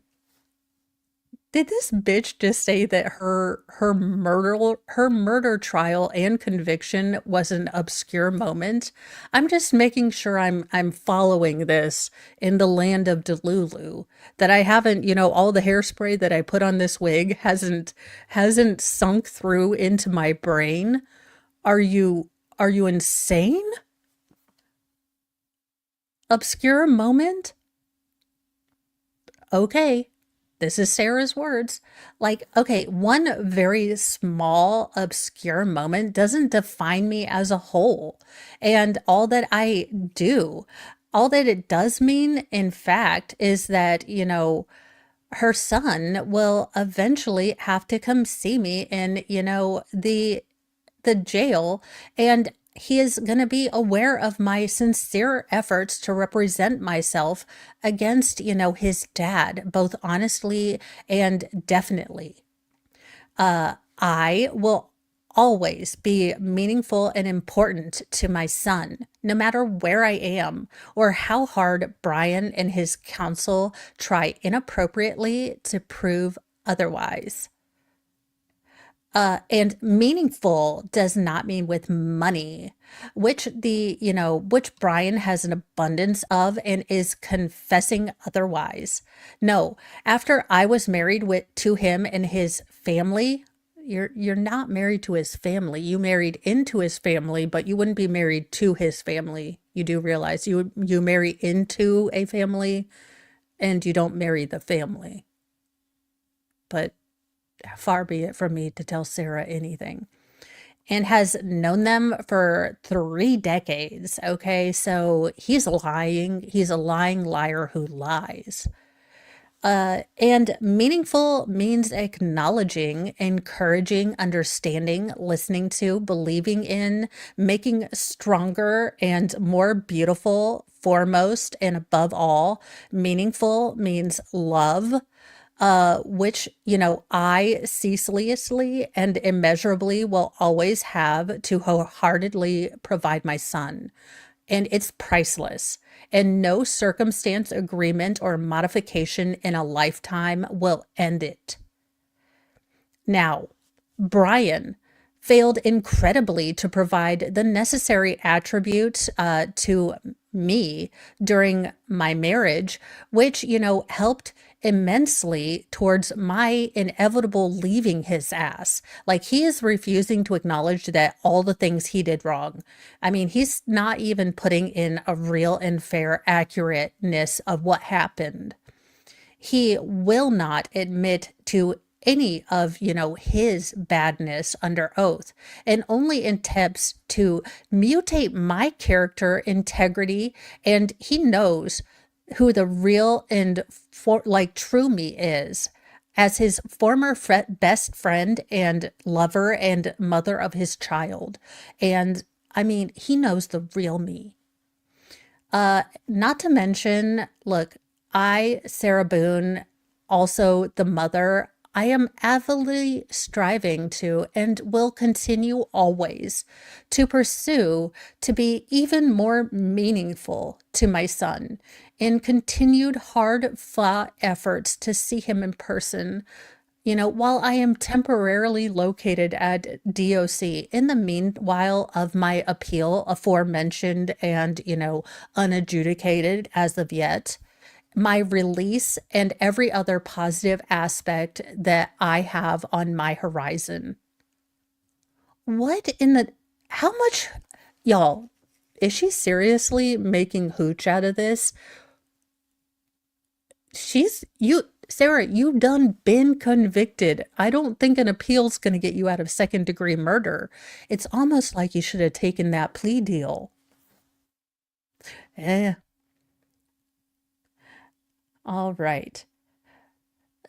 Did this bitch just say that her murder trial and conviction was an obscure moment? I'm just making sure I'm following this in the land of Delulu. That I haven't, all the hairspray that I put on this wig hasn't sunk through into my brain. Are you insane? Obscure moment? Okay. This is Sarah's words. Okay, one very small, obscure moment doesn't define me as a whole. And all that I do, all that it does mean, in fact, is that, her son will eventually have to come see me in, the jail, and he is going to be aware of my sincere efforts to represent myself against, his dad, both honestly and definitely. I will always be meaningful and important to my son, no matter where I am or how hard Brian and his counsel try inappropriately to prove otherwise. And meaningful does not mean with money, which which Brian has an abundance of and is confessing otherwise. No, after I was married to him and his family, you're not married to his family. You married into his family, but you wouldn't be married to his family. You do realize you marry into a family and you don't marry the family. But far be it from me to tell Sarah anything. And has known them for 3 decades. Okay, so he's lying. He's a lying liar who lies. And meaningful means acknowledging, encouraging, understanding, listening to, believing in, making stronger and more beautiful, foremost and above all. Meaningful means love, which, I ceaselessly and immeasurably will always have to wholeheartedly provide my son. And it's priceless. And no circumstance, agreement, or modification in a lifetime will end it. Now, Brian failed incredibly to provide the necessary attributes to me during my marriage, which, helped immensely towards my inevitable leaving his ass. He is refusing to acknowledge that all the things he did wrong. I mean, he's not even putting in a real and fair accurateness of what happened. He will not admit to any of, his badness under oath, and only attempts to mutate my character integrity. And he knows who the real and true me is, as his former best friend and lover and mother of his child. And I mean, he knows the real me. Not to mention, look, Sarah Boone, also the mother, I am avidly striving to and will continue always to pursue to be even more meaningful to my son in continued hard fought efforts to see him in person, while I am temporarily located at DOC in the meanwhile of my appeal, aforementioned and, unadjudicated as of yet, my release, and every other positive aspect that I have on my horizon. How much, y'all, is she seriously making hooch out of this? Sarah, you done been convicted. I don't think an appeal's going to get you out of second-degree murder. It's almost like you should have taken that plea deal. Eh, all right.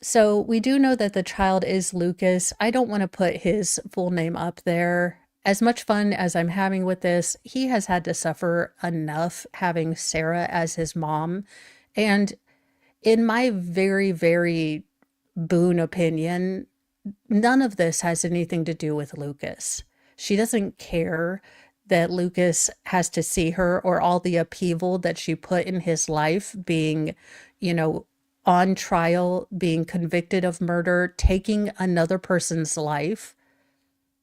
So we do know that the child is Lucas. I don't want to put his full name up there. As much fun as I'm having with this, he has had to suffer enough having Sarah as his mom. And in my very, very Boone opinion, none of this has anything to do with Lucas. She doesn't care that Lucas has to see her, or all the upheaval that she put in his life, being, on trial, being convicted of murder, taking another person's life.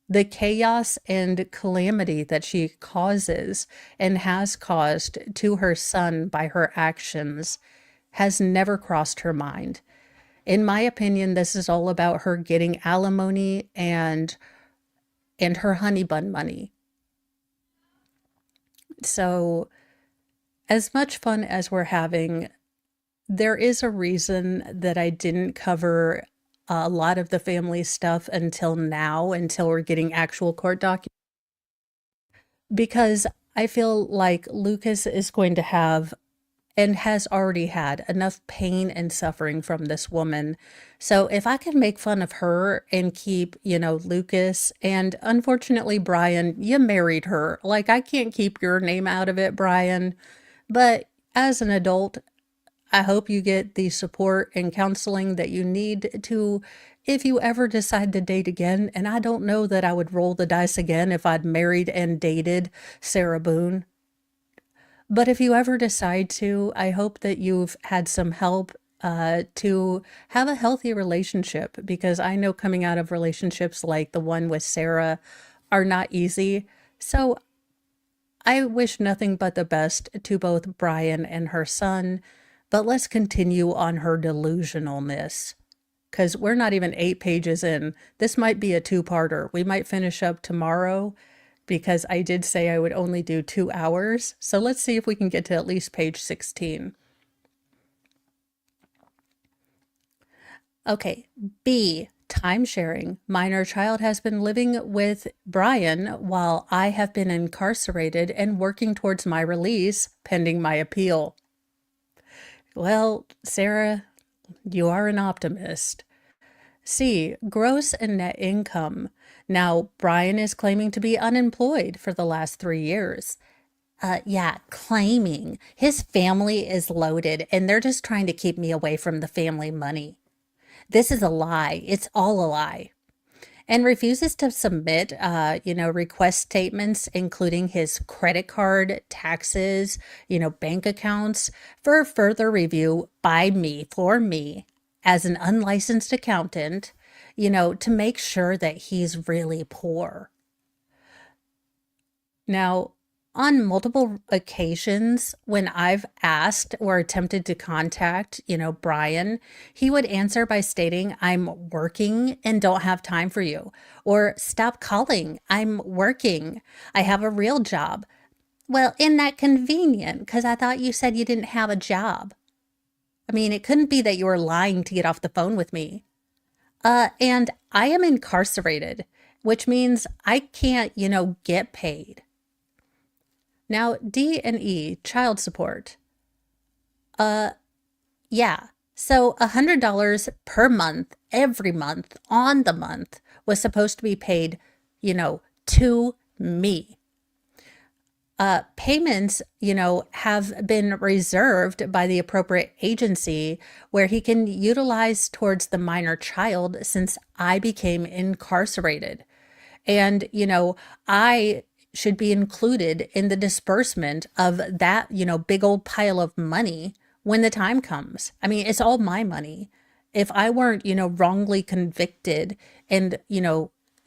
The chaos and calamity that she causes and has caused to her son by her actions has never crossed her mind. In my opinion, this is all about her getting alimony and her honey bun money. So, as much fun as we're having, there is a reason that I didn't cover a lot of the family stuff until now, until we're getting actual court documents, because I feel like Lucas is going to have, and has already had, enough pain and suffering from this woman. So if I can make fun of her and keep, Lucas, and unfortunately, Brian, you married her. Like, I can't keep your name out of it, Brian. But as an adult, I hope you get the support and counseling that you need to, if you ever decide to date again. And I don't know that I would roll the dice again if I'd married and dated Sarah Boone. But if you ever decide to, I hope that you've had some help to have a healthy relationship, because I know coming out of relationships like the one with Sarah are not easy. So I wish nothing but the best to both Brian and her son, but let's continue on her delusionalness, because we're not even 8 pages in. This might be a two-parter. We might finish up tomorrow, because I did say I would only do 2 hours. So let's see if we can get to at least page 16. Okay, B, time sharing. Minor child has been living with Brian while I have been incarcerated and working towards my release pending my appeal. Well, Sarah, you are an optimist. C, gross and net income. Now, Brian is claiming to be unemployed for the last 3 years. Yeah, claiming. His family is loaded and they're just trying to keep me away from the family money. This is a lie. It's all a lie. And refuses to submit, request statements, including his credit card, taxes, bank accounts, for further review by me, for me, as an unlicensed accountant, to make sure that he's really poor. Now, on multiple occasions, when I've asked or attempted to contact, Brian, he would answer by stating, I'm working and don't have time for you. Or, stop calling, I'm working. I have a real job. Well, isn't that convenient? Because I thought you said you didn't have a job. I mean, it couldn't be that you were lying to get off the phone with me. And I am incarcerated, which means I can't, get paid. Now, D and E, child support. Yeah. So $100 per month, every month, on the month, was supposed to be paid, to me. Payments, have been reserved by the appropriate agency where he can utilize towards the minor child since I became incarcerated. And, I should be included in the disbursement of that, big old pile of money when the time comes. I mean, it's all my money. If I weren't, wrongly convicted and,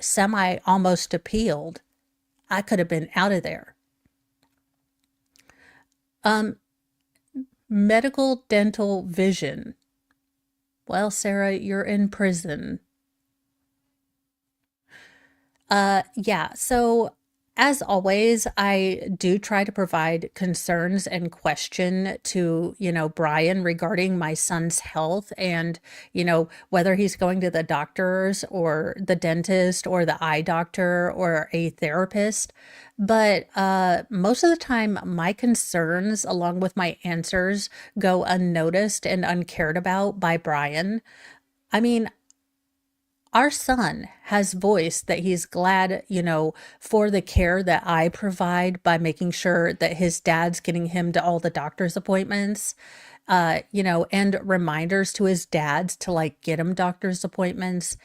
semi almost appealed, I could have been out of there. Medical, dental, vision. Well, Sarah, you're in prison. Yeah. So as always, I do try to provide concerns and question to, Brian regarding my son's health and, whether he's going to the doctors or the dentist or the eye doctor or a therapist. But most of the time, my concerns, along with my answers, go unnoticed and uncared about by Brian. I mean, our son has voiced that he's glad, for the care that I provide by making sure that his dad's getting him to all the doctor's appointments, and reminders to his dads to like get him doctor's appointments.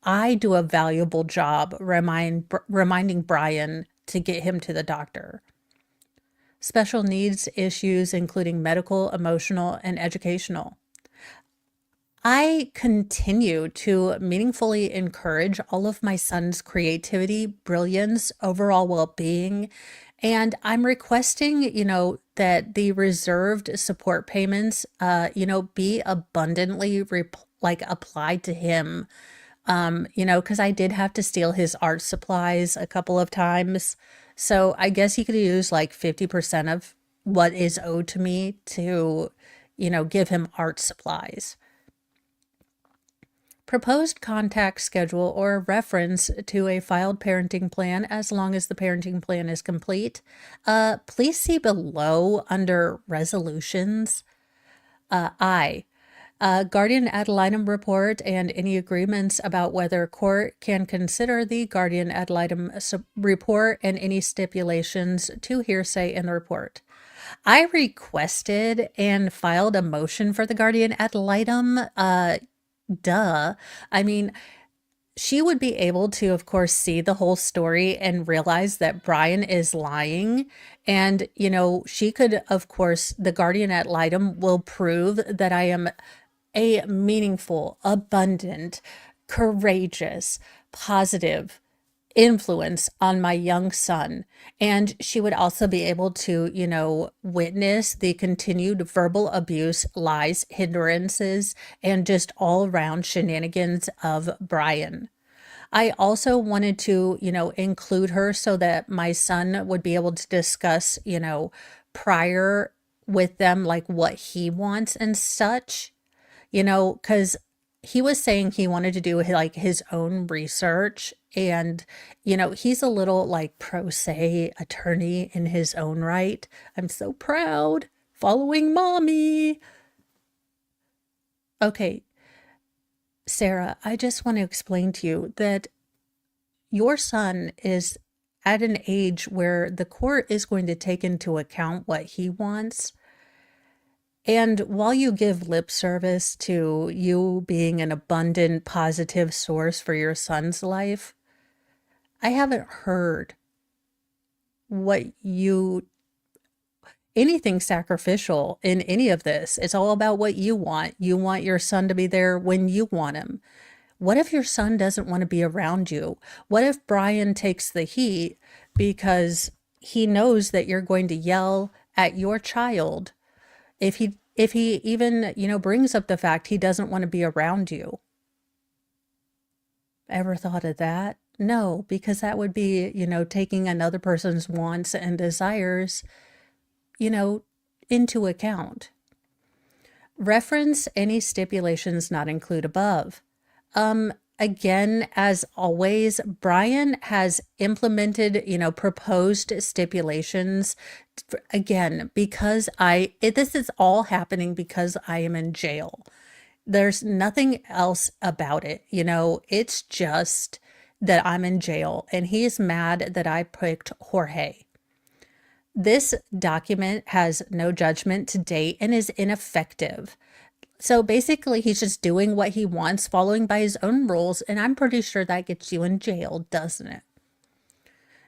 I do a valuable job reminding Brian to get him to the doctor. Special needs issues, including medical, emotional, and educational. I continue to meaningfully encourage all of my son's creativity, brilliance, overall well being. And I'm requesting, that the reserved support payments, be abundantly applied to him. Because I did have to steal his art supplies a couple of times. So I guess he could use like 50% of what is owed to me to, give him art supplies. Proposed contact schedule or reference to a filed parenting plan as long as the parenting plan is complete. Please see below under resolutions. Guardian ad litem report and any agreements about whether court can consider the guardian ad litem report and any stipulations to hearsay in the report. I requested and filed a motion for the guardian ad litem. Duh. I mean, she would be able to, of course, see the whole story and realize that Brian is lying. And, she could, of course, the guardian ad litem will prove that I am a meaningful, abundant, courageous, positive influence on my young son. And she would also be able to, witness the continued verbal abuse, lies, hindrances, and just all around shenanigans of Brian. I also wanted to, include her so that my son would be able to discuss, prior with them, like what he wants and such, because he was saying he wanted to do like his own research and he's a little like pro se attorney in his own right. I'm so proud following mommy. Okay, Sarah, I just want to explain to you that your son is at an age where the court is going to take into account what he wants. And while you give lip service to you being an abundant, positive source for your son's life, I haven't heard anything sacrificial in any of this. It's all about what you want. You want your son to be there when you want him. What if your son doesn't want to be around you? What if Brian takes the heat because he knows that you're going to yell at your child if he even, brings up the fact he doesn't want to be around you? Ever thought of that? No, because that would be, taking another person's wants and desires, into account. Reference any stipulations not included above. Again, as always, Brian has implemented, proposed stipulations. Again, because this is all happening because I am in jail. There's nothing else about it. It's just that I'm in jail and he is mad that I picked Jorge. This document has no judgment to date and is ineffective. So basically, he's just doing what he wants, following by his own rules, and I'm pretty sure that gets you in jail, doesn't it?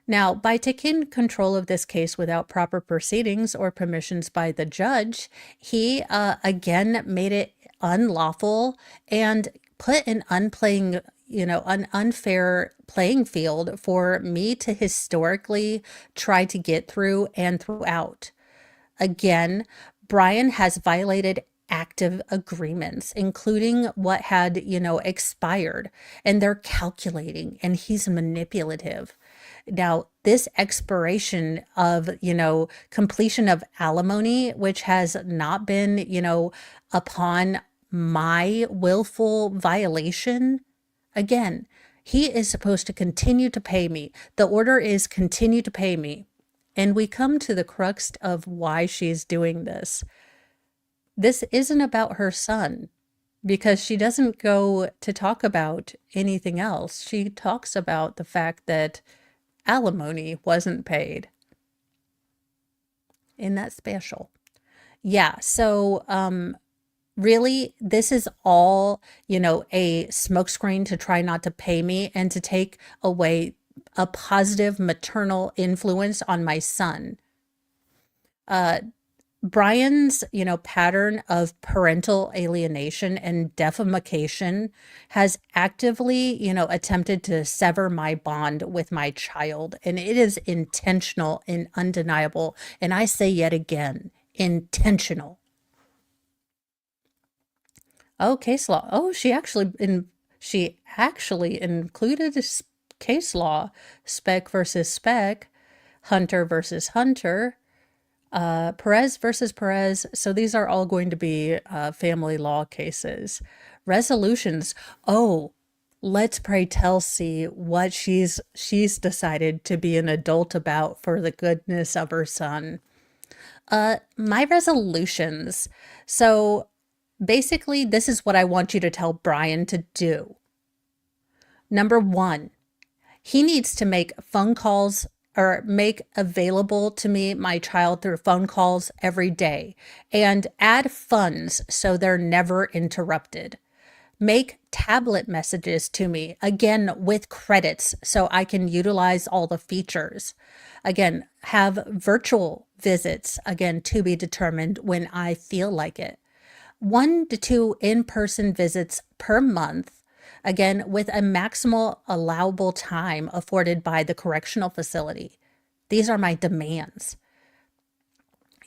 Now, by taking control of this case without proper proceedings or permissions by the judge, he again made it unlawful and put an an unfair playing field for me to historically try to get through and throughout. Again, Brian has violated active agreements, including what had, expired, and they're calculating, and he's manipulative. Now, this expiration of, completion of alimony, which has not been, upon my willful violation, again, he is supposed to continue to pay me. The order is continue to pay me. And we come to the crux of why she's doing this. This isn't about her son, because she doesn't go to talk about anything else. She talks about the fact that alimony wasn't paid. Isn't that special? Yeah, so really, this is all, a smokescreen to try not to pay me and to take away a positive maternal influence on my son. Brian's, pattern of parental alienation and defamation has actively, attempted to sever my bond with my child. And it is intentional and undeniable. And I say yet again, intentional. Oh, case law. Oh, she actually included case law, spec versus spec, Hunter versus Hunter, Perez versus Perez. So these are all going to be family law cases. Resolutions. Oh, let's pray tell see what she's decided to be an adult about for the goodness of her son. My resolutions. So basically, this is what I want you to tell Brian to do. Number 1, he needs to make phone calls or make available to me my child through phone calls every day, and add funds so they're never interrupted. Make tablet messages to me, again, with credits so I can utilize all the features. Again, have virtual visits, again, to be determined when I feel like it. 1 to 2 in-person visits per month, again, with a maximal allowable time afforded by the correctional facility. These are my demands.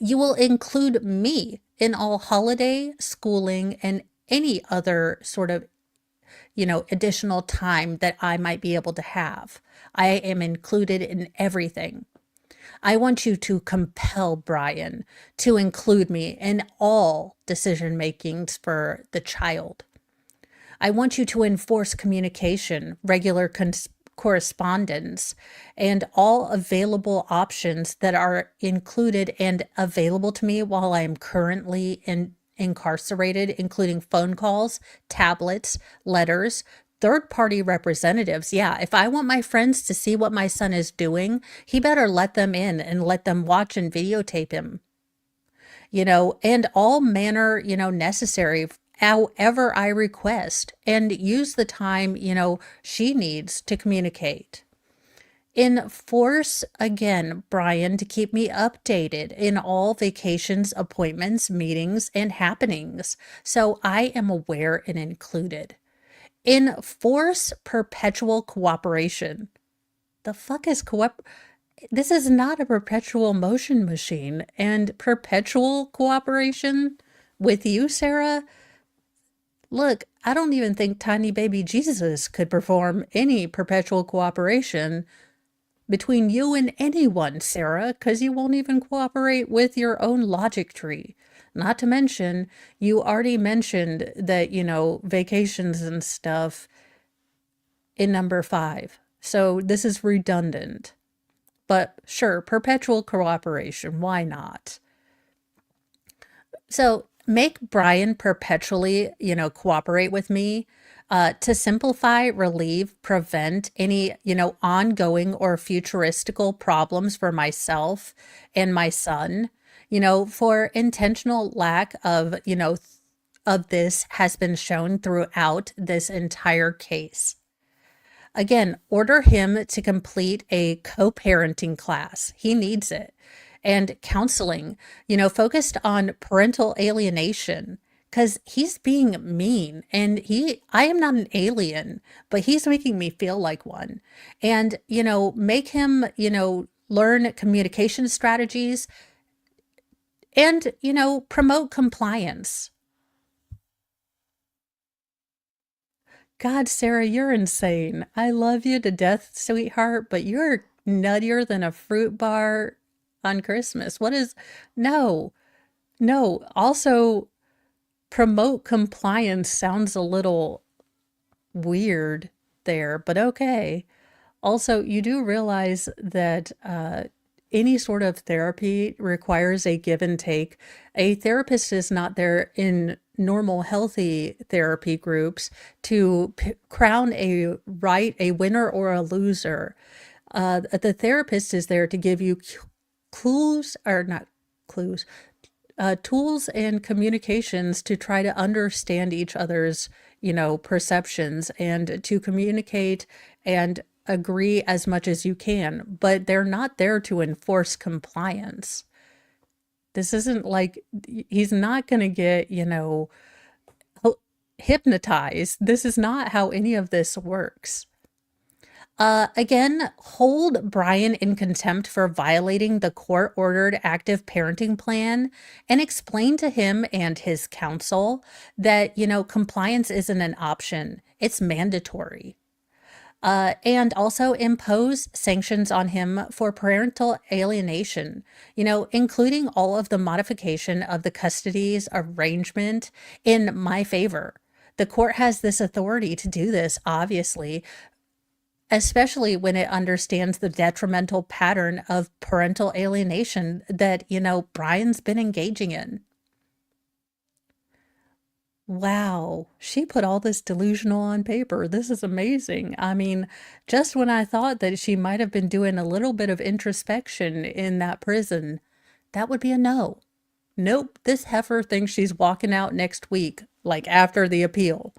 You will include me in all holiday, schooling, and any other sort of, additional time that I might be able to have. I am included in everything. I want you to compel Brian to include me in all decision makings for the child. I want you to enforce communication, regular correspondence, and all available options that are included and available to me while I am currently incarcerated, including phone calls, tablets, letters, third-party representatives. Yeah, if I want my friends to see what my son is doing, he better let them in and let them watch and videotape him. And all manner, necessary, however I request, and use the time, she needs to communicate. Enforce, again, Brian, to keep me updated in all vacations, appointments, meetings, and happenings, so I am aware and included. Enforce perpetual cooperation. The fuck is This is not a perpetual motion machine. And perpetual cooperation with you, Sarah? Look, I don't even think tiny baby Jesus could perform any perpetual cooperation between you and anyone, Sarah, because you won't even cooperate with your own logic tree. Not to mention, you already mentioned that, vacations and stuff in number 5. So this is redundant. But sure, perpetual cooperation. Why not? So make Brian perpetually, cooperate with me to simplify, relieve, prevent any, ongoing or futuristical problems for myself and my son. For intentional lack of, of this has been shown throughout this entire case. Again, order him to complete a co-parenting class. He needs it. And counseling, focused on parental alienation because he's being mean and I am not an alien, but he's making me feel like one. And, make him, learn communication strategies and, promote compliance. God, Sarah, you're insane. I love you to death, sweetheart, but you're nuttier than a fruit bar on Christmas. No, no. Also, promote compliance sounds a little weird there, but okay. Also, you do realize that any sort of therapy requires a give and take. A therapist is not there in normal, healthy therapy groups to crown a winner or a loser. The therapist is there to give you clues, or not clues, tools and communications to try to understand each other's, perceptions and to communicate and agree as much as you can, but they're not there to enforce compliance. This isn't like he's not going to get, hypnotized. This is not how any of this works. Again, hold Brian in contempt for violating the court-ordered active parenting plan and explain to him and his counsel that, compliance isn't an option. It's mandatory. And also impose sanctions on him for parental alienation, including all of the modification of the custody's arrangement in my favor. The court has this authority to do this, obviously, especially when it understands the detrimental pattern of parental alienation that, Brian's been engaging in. Wow, she put all this delusional on paper. This is amazing. I mean, just when I thought that she might have been doing a little bit of introspection in that prison, that would be a no. Nope, this heifer thinks she's walking out next week, like after the appeal.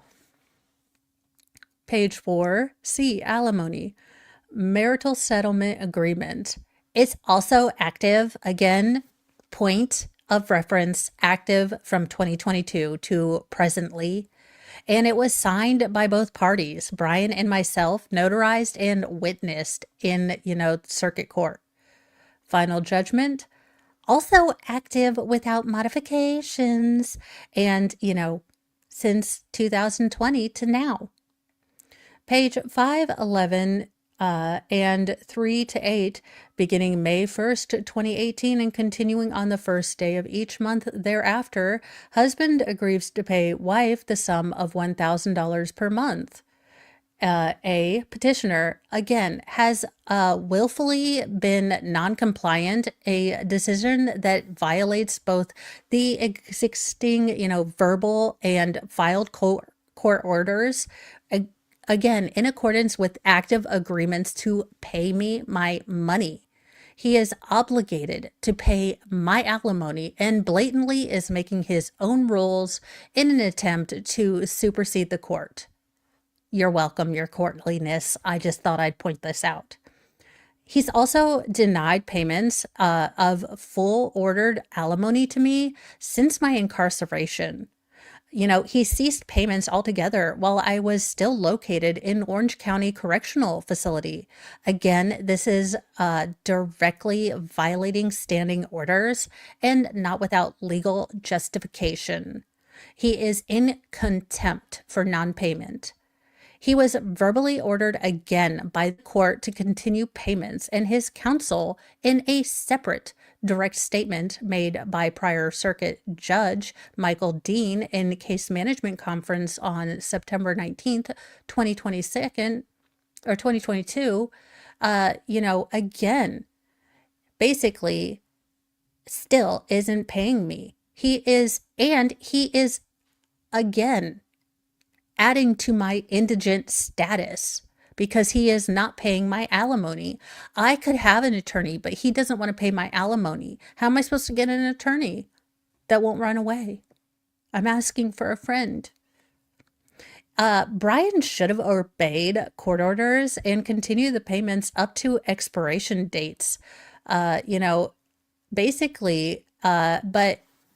Page 4, C, alimony, marital settlement agreement. It's also active, again, point of reference, active from 2022 to presently. And it was signed by both parties, Brian and myself, notarized and witnessed in, circuit court. Final judgment, also active without modifications and, since 2020 to now. Page 511 and 3 to 8, beginning May 1st, 2018, and continuing on the first day of each month thereafter, husband agrees to pay wife the sum of $1,000 per month. A petitioner, again, has willfully been non-compliant, a decision that violates both the existing, verbal and filed court orders, again, in accordance with active agreements to pay me my money. He is obligated to pay my alimony and blatantly is making his own rules in an attempt to supersede the court. You're welcome, your courtliness. I just thought I'd point this out. He's also denied payments of full ordered alimony to me since my incarceration. He ceased payments altogether while I was still located in Orange County Correctional Facility. Again, this is directly violating standing orders and not without legal justification. He is in contempt for non-payment. He was verbally ordered again by the court to continue payments, and his counsel, in a separate direct statement made by prior circuit judge Michael Dean in case management conference on September 19th, 2022, or 2022, again, basically still isn't paying me. He is again adding to my indigent status because he is not paying my alimony. I could have an attorney, but he doesn't want to pay my alimony. How am I supposed to get an attorney that won't run away? I'm asking for a friend. Brian should have obeyed court orders and continued the payments up to expiration dates. Basically,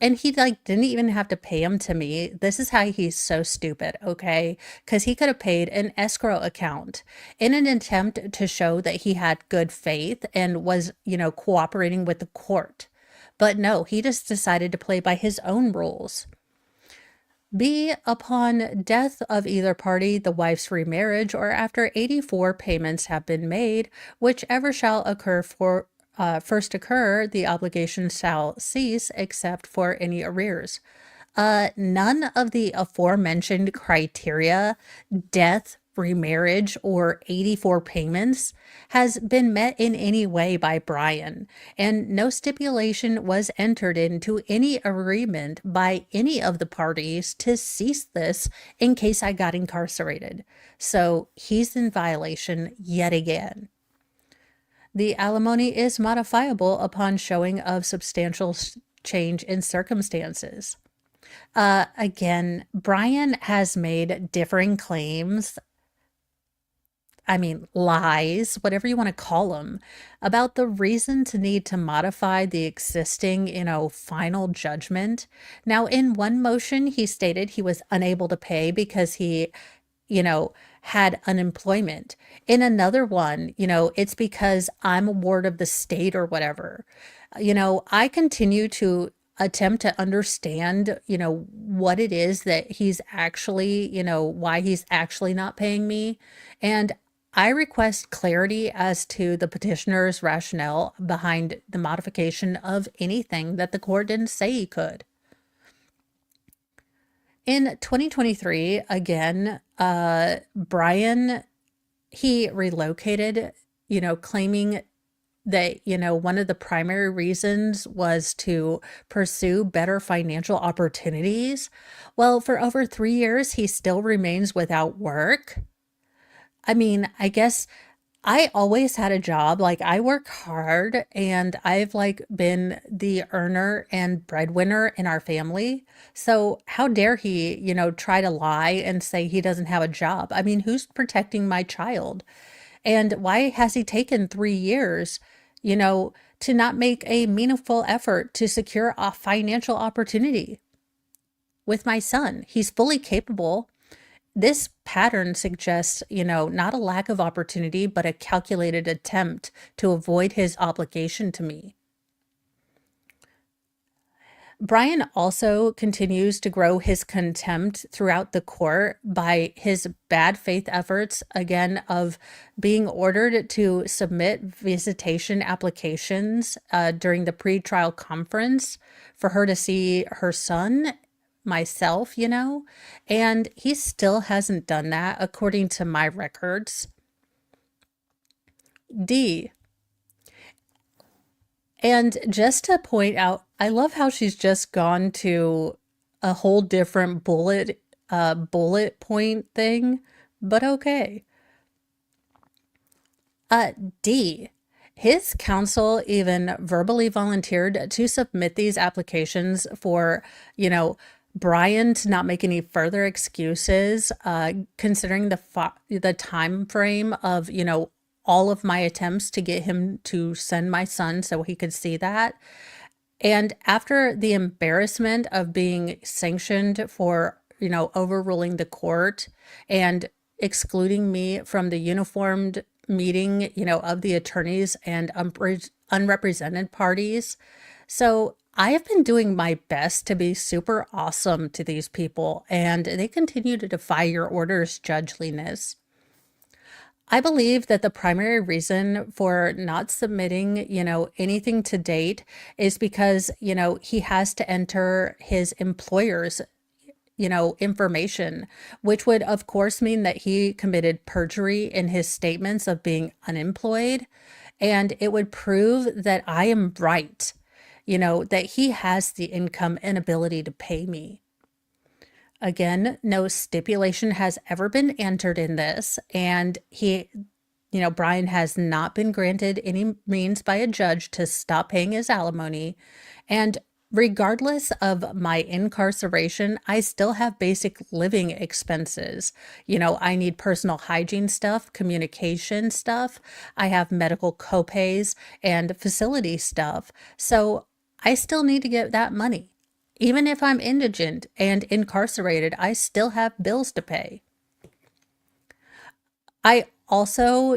and he didn't even have to pay him to me. This is how he's so stupid, okay? Because he could have paid an escrow account in an attempt to show that he had good faith and was, cooperating with the court. But no, he just decided to play by his own rules. B, upon death of either party, the wife's remarriage, or after 84 payments have been made, whichever shall occur first occur, the obligation shall cease except for any arrears. None of the aforementioned criteria, death, remarriage, or 84 payments, has been met in any way by Brian, and no stipulation was entered into any agreement by any of the parties to cease this in case I got incarcerated. So he's in violation yet again. The alimony is modifiable upon showing of substantial change in circumstances. Again, Brian has made differing claims, lies, whatever you want to call them, about the reason to need to modify the existing, final judgment. Now, in one motion, he stated he was unable to pay because he, had unemployment. In another one, it's because I'm a ward of the state or whatever. I continue to attempt to understand, what it is that he's actually, why he's actually not paying me. And I request clarity as to the petitioner's rationale behind the modification of anything that the court didn't say he could. In 2023, again, Brian, he relocated, claiming that, one of the primary reasons was to pursue better financial opportunities. Well, for over 3 years, he still remains without work. I guess I always had a job. I work hard and I've been the earner and breadwinner in our family. So how dare he, try to lie and say he doesn't have a job? Who's protecting my child? And why has he taken 3 years, to not make a meaningful effort to secure a financial opportunity with my son? He's fully capable. This pattern suggests, not a lack of opportunity, but a calculated attempt to avoid his obligation to me. Brian also continues to grow his contempt throughout the court by his bad faith efforts, again, of being ordered to submit visitation applications during the pretrial conference for her to see her son, myself, and he still hasn't done that according to my records. D. And just to point out, I love how she's just gone to a whole different bullet point thing, but okay. D. His counsel even verbally volunteered to submit these applications for, Brian to not make any further excuses, considering the time frame of, all of my attempts to get him to send my son so he could see that. And after the embarrassment of being sanctioned for, overruling the court and excluding me from the uniformed meeting, of the attorneys and unrepresented parties. So I have been doing my best to be super awesome to these people, and they continue to defy your orders, judgeliness. I believe that the primary reason for not submitting, anything to date is because, he has to enter his employer's, information, which would, of course, mean that he committed perjury in his statements of being unemployed. And it would prove that I am right, that he has the income and ability to pay me. Again, no stipulation has ever been entered in this, and Brian has not been granted any means by a judge to stop paying his alimony. And regardless of my incarceration, I still have basic living expenses. I need personal hygiene stuff, communication stuff. I have medical copays and facility stuff. So I still need to get that money. Even if I'm indigent and incarcerated, I still have bills to pay. I also,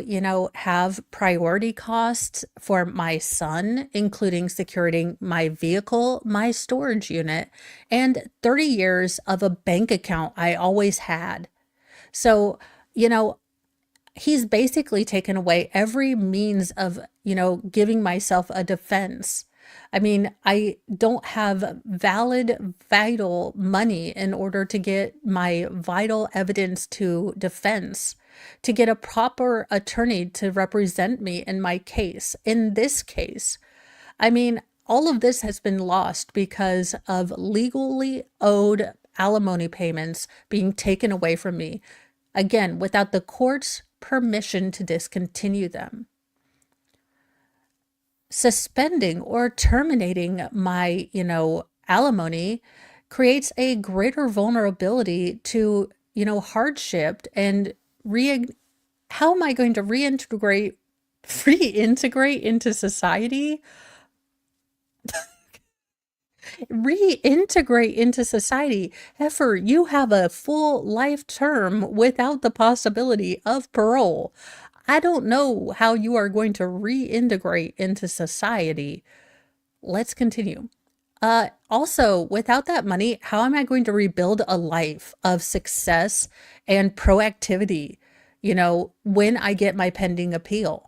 have priority costs for my son, including securing my vehicle, my storage unit, and 30 years of a bank account I always had. So, he's basically taken away every means of, giving myself a defense. I mean, I don't have valid, vital money in order to get my vital evidence to defense, to get a proper attorney to represent me in my case. In this case, I mean, all of this has been lost because of legally owed alimony payments being taken away from me, again, without the court's permission to discontinue them. Suspending or terminating my, alimony creates a greater vulnerability to, hardship and how am I going to reintegrate into society? Reintegrate into society. Heifer, you have a full life term without the possibility of parole. I don't know how you are going to reintegrate into society. Let's continue. Also, without that money, how am I going to rebuild a life of success and proactivity, when I get my pending appeal?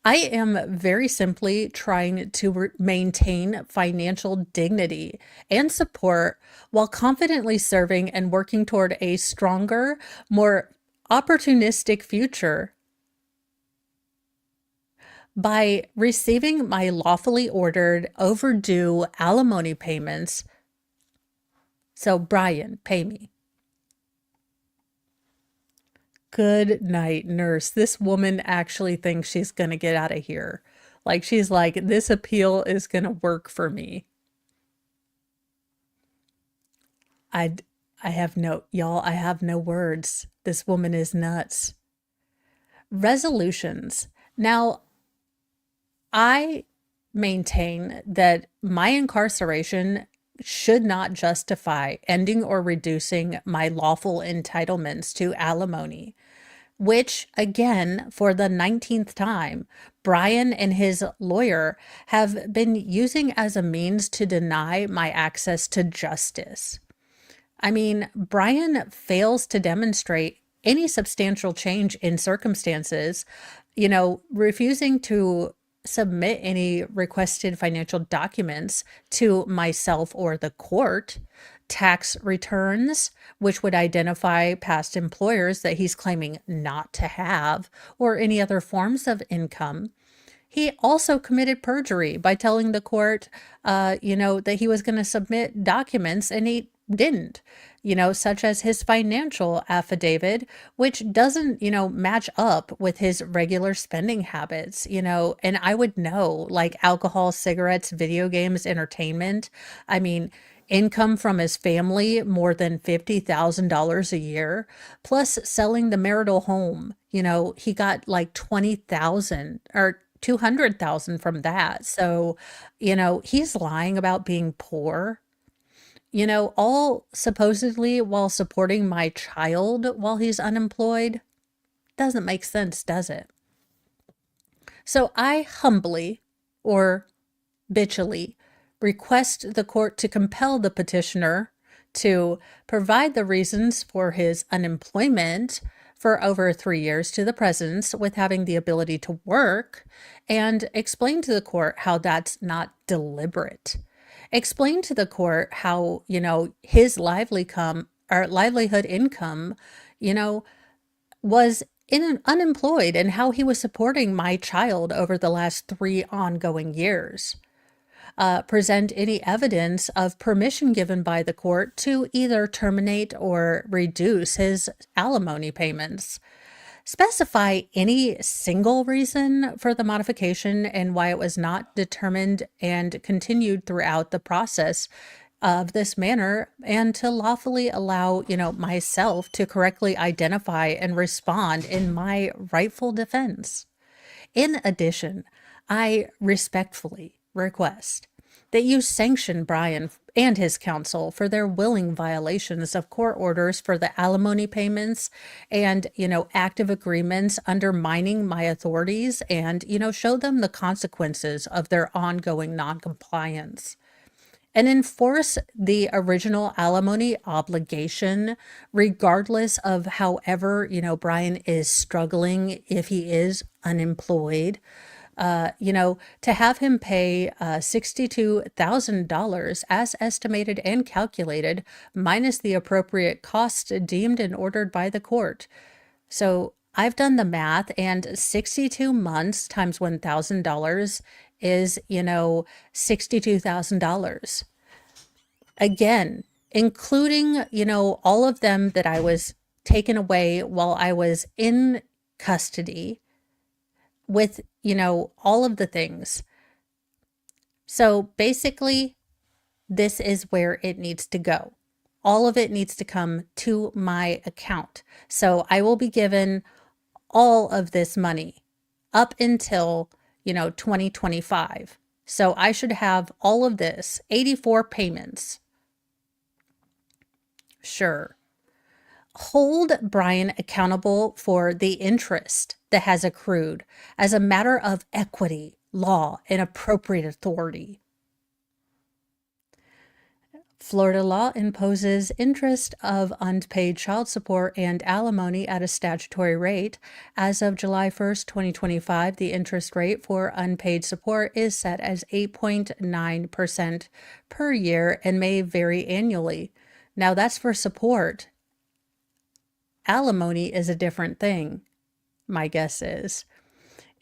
I am very simply trying to maintain financial dignity and support while confidently serving and working toward a stronger, more opportunistic future by receiving my lawfully ordered overdue alimony payments. So, Brian, pay me. Good night, nurse. This woman actually thinks she's going to get out of here. Like, she's like, this appeal is going to work for me. I have y'all, I have no words. This woman is nuts. Resolutions. Now, I maintain that my incarceration should not justify ending or reducing my lawful entitlements to alimony, which, again, for the 19th time, Brian and his lawyer have been using as a means to deny my access to justice. I mean, Brian fails to demonstrate any substantial change in circumstances, refusing to submit any requested financial documents to myself or the court, tax returns, which would identify past employers that he's claiming not to have, or any other forms of income. He also committed perjury by telling the court, that he was going to submit documents and he didn't, such as his financial affidavit, which doesn't, match up with his regular spending habits, and I would know, like alcohol, cigarettes, video games, entertainment. I mean, income from his family, more than $50,000 a year, plus selling the marital home. He got like 20,000 or 200,000 from that. So, he's lying about being poor, all supposedly while supporting my child while he's unemployed. Doesn't make sense, does it? So I humbly, or bitchily, request the court to compel the petitioner to provide the reasons for his unemployment for over 3 years to the presence with having the ability to work, and explain to the court how that's not deliberate. Explain to the court how, his livelihood income, was unemployed, and how he was supporting my child over the last 3 ongoing years. Present any evidence of permission given by the court to either terminate or reduce his alimony payments. Specify any single reason for the modification and why it was not determined and continued throughout the process of this manner, and to lawfully allow, myself to correctly identify and respond in my rightful defense. In addition, I respectfully request that you sanction Brian and his counsel for their willing violations of court orders for the alimony payments and, active agreements undermining my authorities, and, show them the consequences of their ongoing noncompliance. And enforce the original alimony obligation, regardless of however, Brian is struggling, if he is unemployed. To have him pay $62,000 as estimated and calculated, minus the appropriate cost deemed and ordered by the court. So I've done the math, and 62 months times $1,000 is, $62,000. Again, including, all of them that I was taken away while I was in custody, with, all of the things. So basically, this is where it needs to go. All of it needs to come to my account. So I will be given all of this money up until, 2025. So I should have all of this, 84 payments. Sure. Hold Brian accountable for the interest that has accrued as a matter of equity, law, and appropriate authority. Florida law imposes interest of unpaid child support and alimony at a statutory rate. As of July 1st, 2025, the interest rate for unpaid support is set as 8.9% per year and may vary annually. Now that's for support. Alimony is a different thing, my guess is.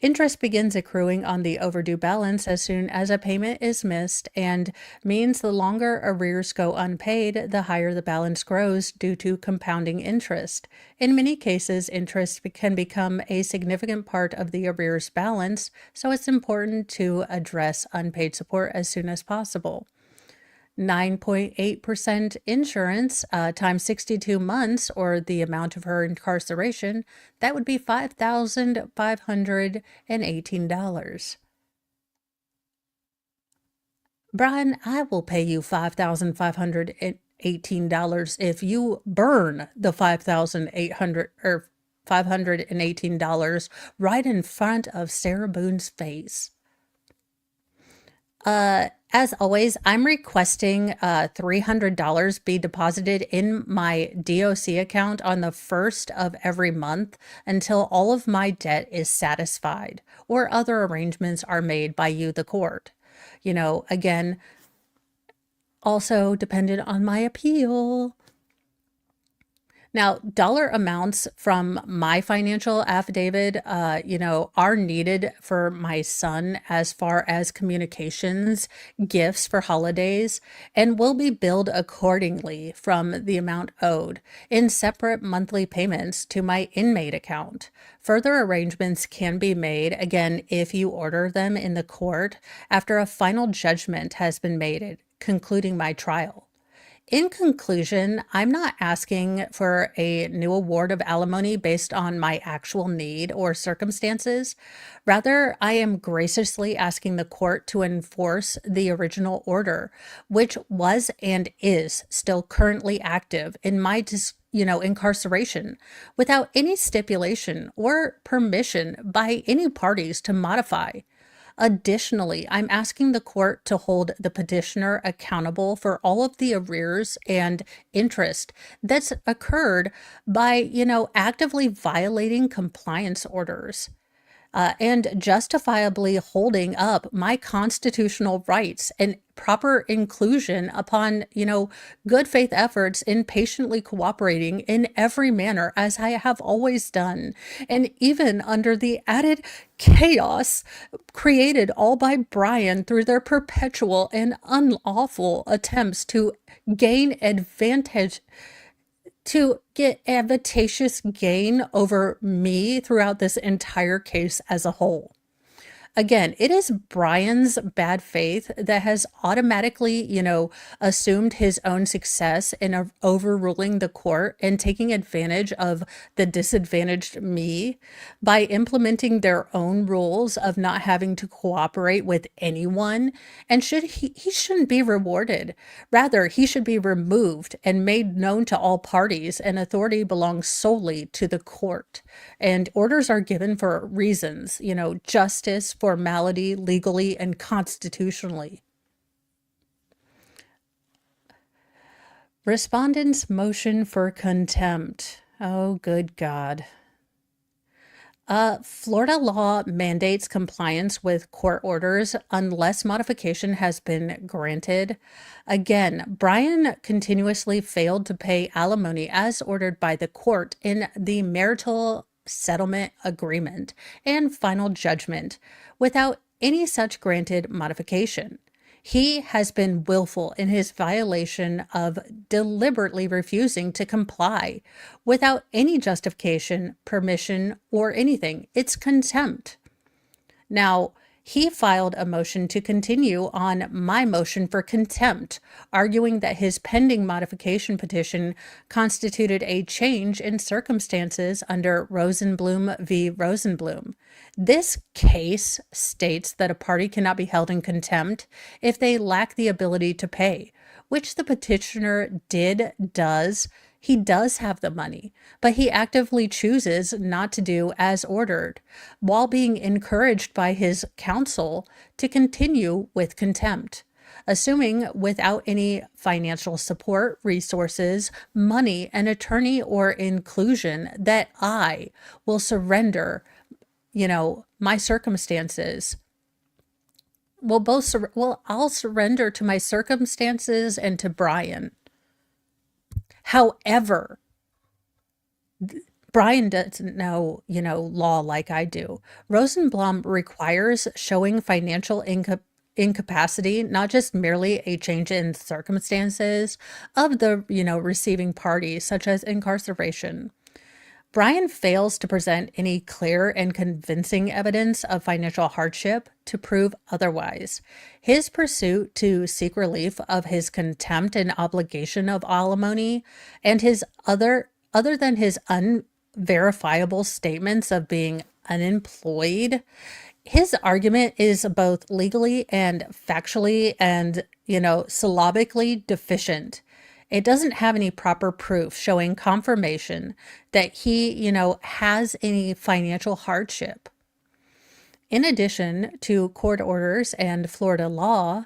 Interest begins accruing on the overdue balance as soon as a payment is missed, and means the longer arrears go unpaid, the higher the balance grows due to compounding interest. In many cases, interest can become a significant part of the arrears balance, so it's important to address unpaid support as soon as possible. 9.8% insurance times 62 months, or the amount of her incarceration, that would be $5,518. Brian, I will pay you $5,518 if you burn the $518 right in front of Sarah Boone's face. As always, I'm requesting $300 be deposited in my DOC account on the 1st of every month until all of my debt is satisfied or other arrangements are made by you, the court. Again, also dependent on my appeal. Now, dollar amounts from my financial affidavit, are needed for my son as far as communications, gifts for holidays, and will be billed accordingly from the amount owed in separate monthly payments to my inmate account. Further arrangements can be made, again, if you order them in the court after a final judgment has been made, concluding my trial. In conclusion, I'm not asking for a new award of alimony based on my actual need or circumstances. Rather, I am graciously asking the court to enforce the original order, which was and is still currently active in my incarceration, without any stipulation or permission by any parties to modify. Additionally, I'm asking the court to hold the petitioner accountable for all of the arrears and interest that's occurred by, actively violating compliance orders. And justifiably holding up my constitutional rights and proper inclusion upon, good faith efforts in patiently cooperating in every manner as I have always done. And even under the added chaos created all by Brian through their perpetual and unlawful attempts to get advantageous gain over me throughout this entire case as a whole. Again, it is Brian's bad faith that has automatically, assumed his own success in overruling the court and taking advantage of the disadvantaged me by implementing their own rules of not having to cooperate with anyone. And he shouldn't be rewarded. Rather, he should be removed and made known to all parties, and authority belongs solely to the court. And orders are given for reasons, justice, formality, legally, and constitutionally. Respondent's motion for contempt. Oh, good God. Florida law mandates compliance with court orders unless modification has been granted. Again, Brian continuously failed to pay alimony as ordered by the court in the marital settlement agreement and final judgment without any such granted modification. He has been willful in his violation of deliberately refusing to comply without any justification, permission, or anything. It's contempt. Now, he filed a motion to continue on my motion for contempt, arguing that his pending modification petition constituted a change in circumstances under Rosenblum v. Rosenblum. This case states that a party cannot be held in contempt if they lack the ability to pay, which the petitioner does. He does have the money, but he actively chooses not to do as ordered, while being encouraged by his counsel to continue with contempt, assuming without any financial support, resources, money, an attorney, or inclusion that I will surrender, my circumstances. I'll surrender to my circumstances and to Brian. However, Brian doesn't know, law like I do. Rosenblum requires showing financial incapacity, not just merely a change in circumstances of the, receiving party, such as incarceration. Brian fails to present any clear and convincing evidence of financial hardship to prove otherwise. His pursuit to seek relief of his contempt and obligation of alimony, and his other than his unverifiable statements of being unemployed, his argument is both legally and factually and, syllabically deficient. It doesn't have any proper proof showing confirmation that he, has any financial hardship. In addition to court orders and Florida law,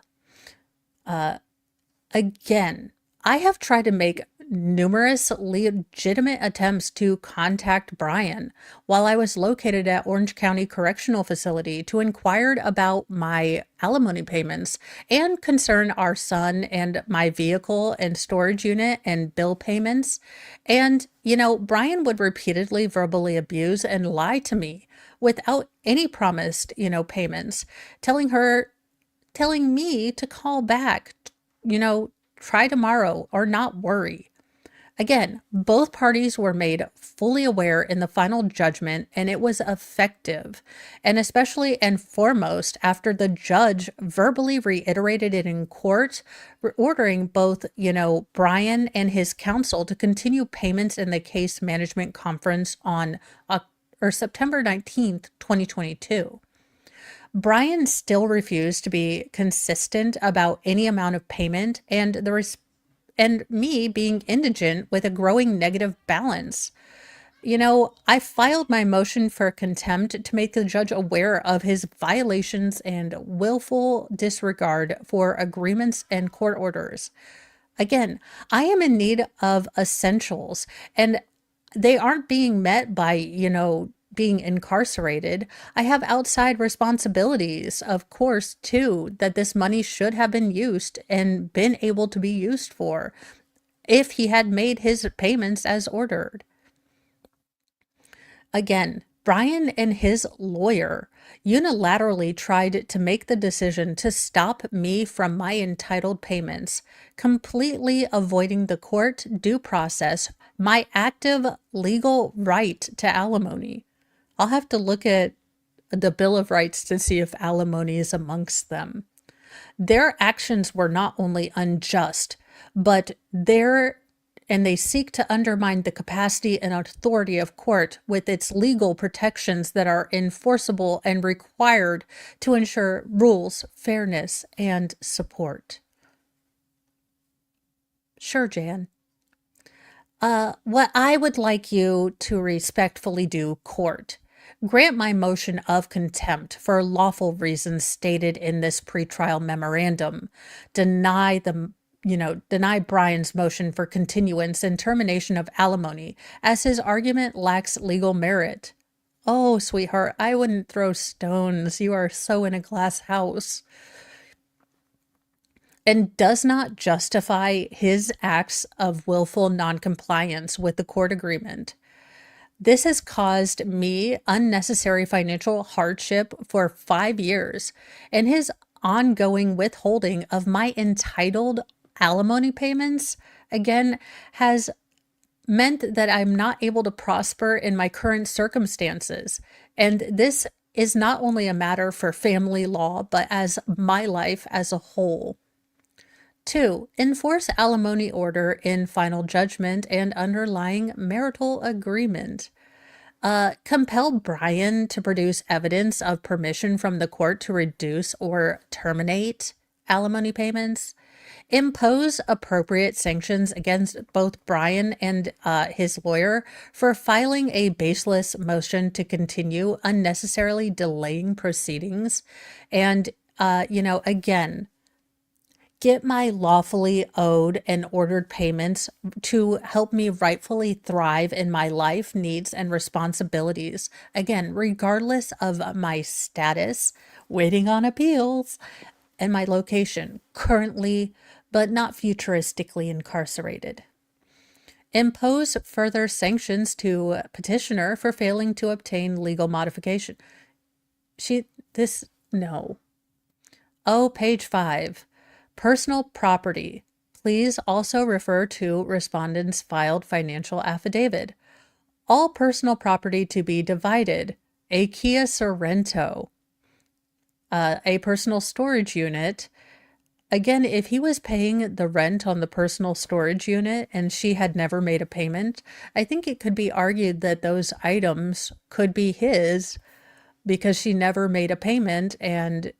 again, I have tried to make numerous legitimate attempts to contact Brian while I was located at Orange County Correctional Facility to inquire about my alimony payments and concern our son and my vehicle and storage unit and bill payments. And, Brian would repeatedly verbally abuse and lie to me without any promised, payments, telling me to call back, try tomorrow or not worry. Again, both parties were made fully aware in the final judgment, and it was effective, and especially and foremost after the judge verbally reiterated it in court, ordering both, Brian and his counsel to continue payments in the case management conference on September 19th, 2022. Brian still refused to be consistent about any amount of payment, and me being indigent with a growing negative balance. I filed my motion for contempt to make the judge aware of his violations and willful disregard for agreements and court orders. Again, I am in need of essentials, and they aren't being met by, being incarcerated. I have outside responsibilities, of course, too, that this money should have been used and been able to be used for if he had made his payments as ordered. Again, Brian and his lawyer unilaterally tried to make the decision to stop me from my entitled payments, completely avoiding the court due process, my active legal right to alimony. I'll have to look at the Bill of Rights to see if alimony is amongst them. Their actions were not only unjust, but they seek to undermine the capacity and authority of court with its legal protections that are enforceable and required to ensure rules, fairness, and support. Sure, Jan. What I would like you to respectfully do, court, grant my motion of contempt for lawful reasons stated in this pretrial memorandum. Deny Brian's motion for continuance and termination of alimony, as his argument lacks legal merit. Oh, sweetheart, I wouldn't throw stones. You are so in a glass house. And does not justify his acts of willful noncompliance with the court agreement. This has caused me unnecessary financial hardship for 5 years, and his ongoing withholding of my entitled alimony payments, again, has meant that I'm not able to prosper in my current circumstances. And this is not only a matter for family law, but as my life as a whole. 2. Enforce alimony order in final judgment and underlying marital agreement. Compel Brian to produce evidence of permission from the court to reduce or terminate alimony payments. Impose appropriate sanctions against both Brian and his lawyer for filing a baseless motion to continue unnecessarily delaying proceedings. And, again, get my lawfully owed and ordered payments to help me rightfully thrive in my life, needs, and responsibilities. Again, regardless of my status, waiting on appeals, and my location, currently but not futuristically incarcerated. Impose further sanctions to petitioner for failing to obtain legal modification. No. Oh, page 5. Personal property. Please also refer to respondent's filed financial affidavit. All personal property to be divided. A Kia Sorrento. A personal storage unit. Again, if he was paying the rent on the personal storage unit and she had never made a payment, I think it could be argued that those items could be his because she never made a payment and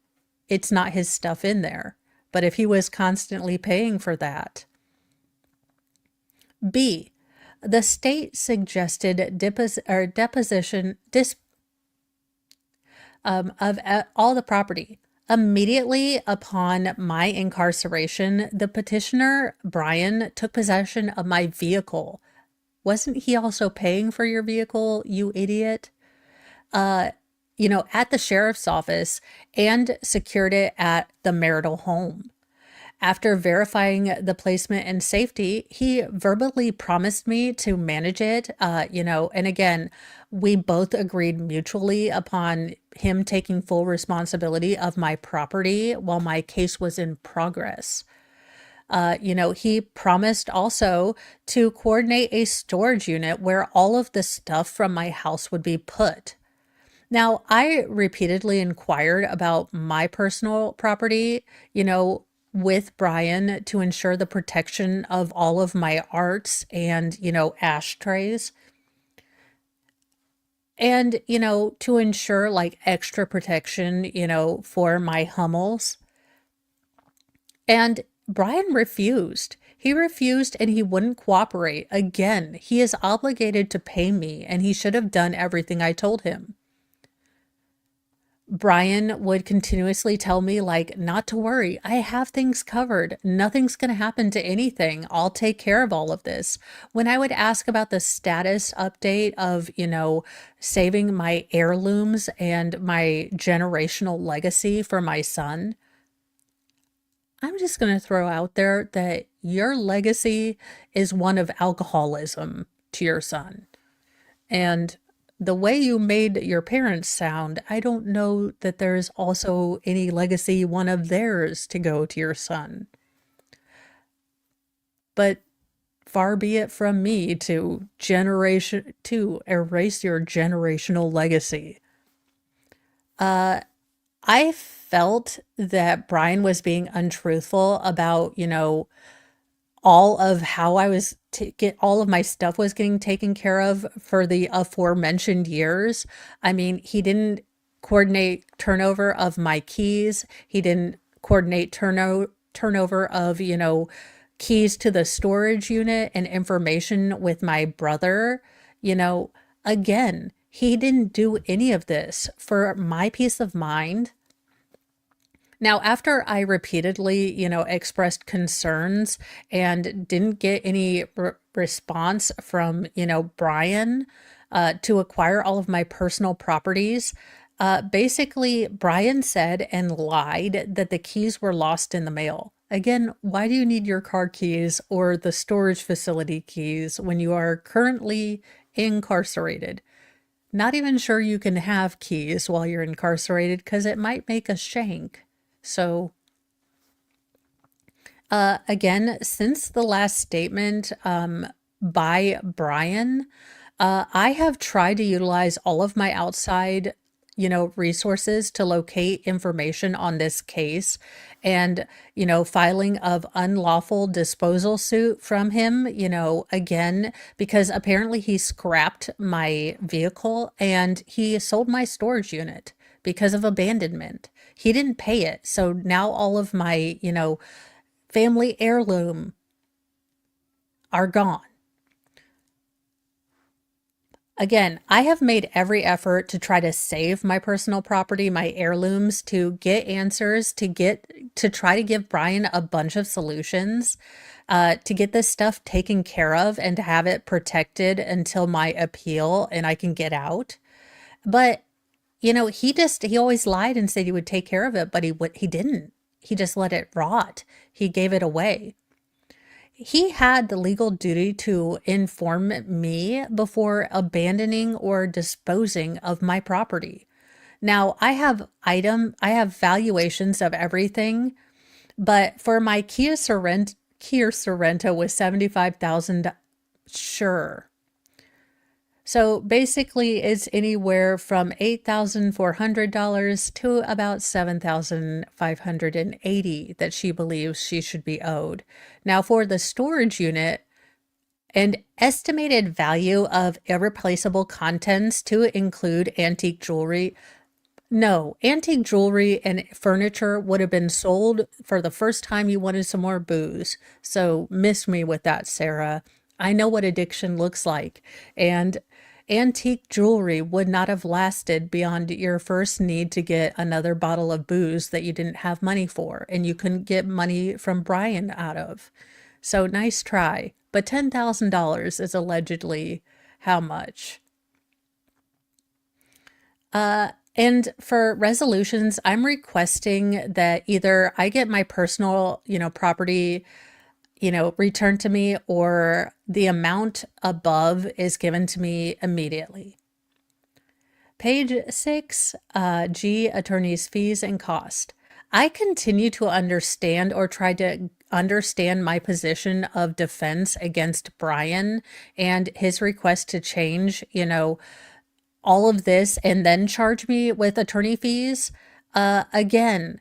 it's not his stuff in there. But if he was constantly paying for that. B. The state suggested deposition of all the property. Immediately upon my incarceration, the petitioner, Brian, took possession of my vehicle. Wasn't he also paying for your vehicle, you idiot? At the sheriff's office and secured it at the marital home. After verifying the placement and safety, he verbally promised me to manage it, and again, we both agreed mutually upon him taking full responsibility of my property while my case was in progress. He promised also to coordinate a storage unit where all of the stuff from my house would be put. Now, I repeatedly inquired about my personal property, with Brian to ensure the protection of all of my arts and, ashtrays. And, to ensure like extra protection, for my Hummels. And Brian refused. He refused and he wouldn't cooperate. Again, he is obligated to pay me and he should have done everything I told him. Brian would continuously tell me, like, not to worry. I have things covered. Nothing's going to happen to anything. I'll take care of all of this. When I would ask about the status update of, saving my heirlooms and my generational legacy for my son, I'm just going to throw out there that your legacy is one of alcoholism to your son. And the way you made your parents sound, I don't know that there's also any legacy, one of theirs, to go to your son. But far be it from me to erase your generational legacy. I felt that Brian was being untruthful about, all of how I was all of my stuff was getting taken care of for the aforementioned years. I mean, he didn't coordinate turnover of my keys. He didn't coordinate turnover of, keys to the storage unit and information with my brother. Again, he didn't do any of this for my peace of mind. Now, after I repeatedly, expressed concerns and didn't get any response from, Brian to acquire all of my personal properties, basically, Brian said and lied that the keys were lost in the mail. Again, why do you need your car keys or the storage facility keys when you are currently incarcerated? Not even sure you can have keys while you're incarcerated because it might make a shank. So, again, since the last statement by Brian, I have tried to utilize all of my outside, resources to locate information on this case and, filing of unlawful disposal suit from him, again, because apparently he scrapped my vehicle and he sold my storage unit because of abandonment. He didn't pay it. So now all of my, family heirloom are gone. Again, I have made every effort to try to save my personal property, my heirlooms, to get answers, to try to give Brian a bunch of solutions, to get this stuff taken care of and to have it protected until my appeal and I can get out. But he always lied and said he would take care of it, but he didn't. He just let it rot. He gave it away. He had the legal duty to inform me before abandoning or disposing of my property. Now, I have valuations of everything, but for my Kia Sorento was $75,000, sure. So basically, it's anywhere from $8,400 to about $7,580 that she believes she should be owed. Now, for the storage unit, an estimated value of irreplaceable contents to include antique jewelry. No, antique jewelry and furniture would have been sold for the first time you wanted some more booze. So miss me with that, Sarah. I know what addiction looks like. And antique jewelry would not have lasted beyond your first need to get another bottle of booze that you didn't have money for and you couldn't get money from Brian out of. So nice try. But $10,000 is allegedly how much? And for resolutions, I'm requesting that either I get my personal, property returned to me, or the amount above is given to me immediately. Page 6, G, attorney's fees and cost. I continue to understand or try to understand my position of defense against Brian and his request to change, all of this and then charge me with attorney fees. Again,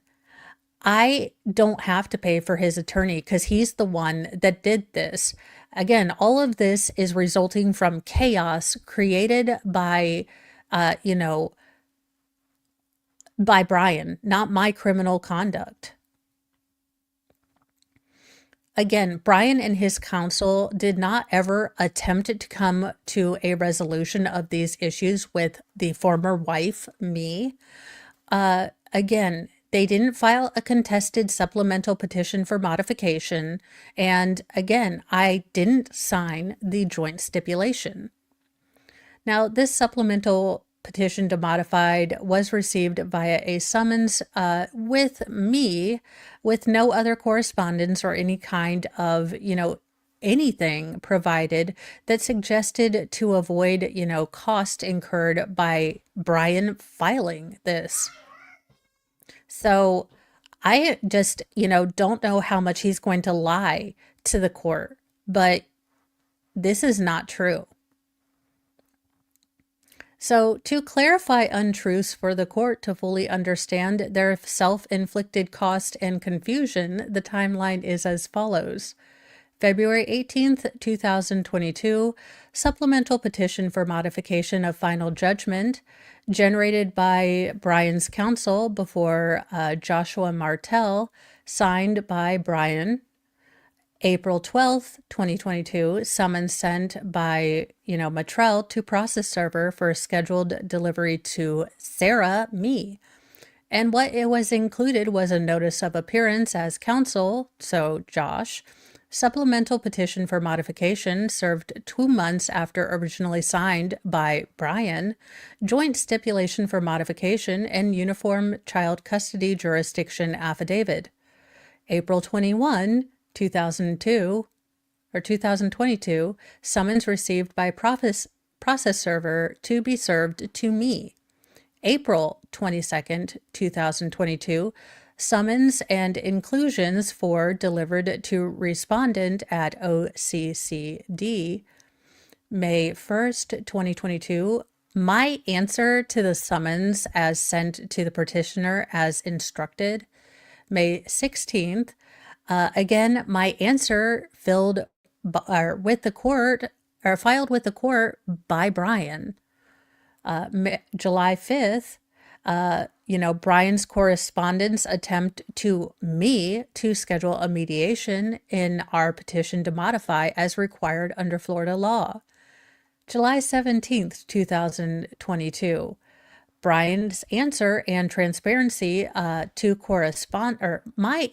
I don't have to pay for his attorney because he's the one that did this. Again, all of this is resulting from chaos created by, by Brian, not my criminal conduct. Again, Brian and his counsel did not ever attempt to come to a resolution of these issues with the former wife, me. Again, they didn't file a contested supplemental petition for modification. And again, I didn't sign the joint stipulation. Now, this supplemental petition to modified was received via a summons with me, with no other correspondence or any kind of, anything provided that suggested to avoid, cost incurred by Brian filing this. So I just, don't know how much he's going to lie to the court, but this is not true. So, to clarify untruths for the court to fully understand their self-inflicted cost and confusion, the timeline is as follows. February 18th, 2022, supplemental petition for modification of final judgment generated by Brian's counsel before Joshua Marital, signed by Brian. April 12th, 2022, summons sent by, Marital to process server for scheduled delivery to Sarah, me. And what it was included was a notice of appearance as counsel, so Josh, supplemental petition for modification served 2 months after originally signed by Brian, joint stipulation for modification, and uniform child custody jurisdiction affidavit. April 21, 2022, summons received by process server to be served to me. April 22nd, 2022, summons and inclusions for delivered to respondent at OCCD. May 1st, 2022, my answer to the summons as sent to the petitioner as instructed. May 16th, again, my answer filed with the court by Brian. July 5th, Brian's correspondence attempt to me to schedule a mediation in our petition to modify as required under Florida law. July 17th, 2022. Brian's answer and transparency my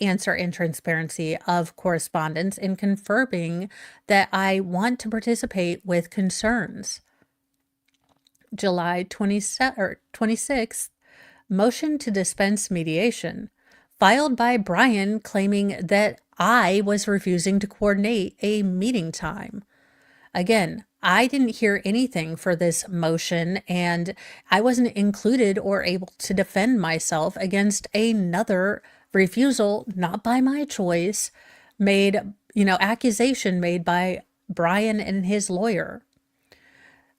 answer and transparency of correspondence in confirming that I want to participate with concerns. July 26th, motion to dispense mediation, filed by Brian claiming that I was refusing to coordinate a meeting time. Again, I didn't hear anything for this motion, and I wasn't included or able to defend myself against another refusal, not by my choice, accusation made by Brian and his lawyer.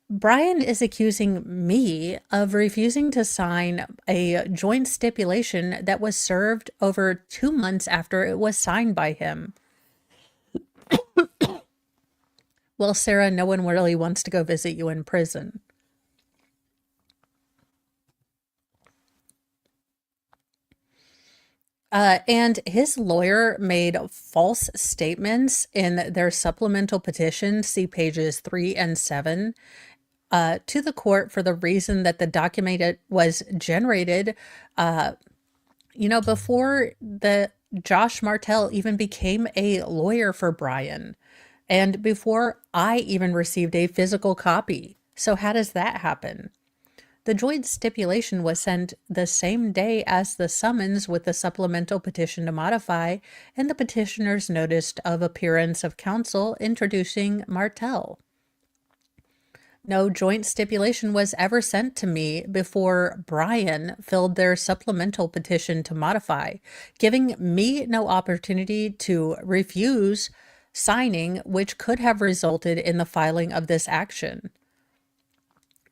Brian is accusing me of refusing to sign a joint stipulation that was served over 2 months after it was signed by him. Well, Sarah, no one really wants to go visit you in prison. And his lawyer made false statements in their supplemental petition, see pages 3 and 7, to the court for the reason that the document was generated, before the Josh Marital even became a lawyer for Brian, and before I even received a physical copy. So how does that happen? The joint stipulation was sent the same day as the summons with the supplemental petition to modify and the petitioner's notice of appearance of counsel introducing Marital. No joint stipulation was ever sent to me before Brian filled their supplemental petition to modify, giving me no opportunity to refuse signing, which could have resulted in the filing of this action.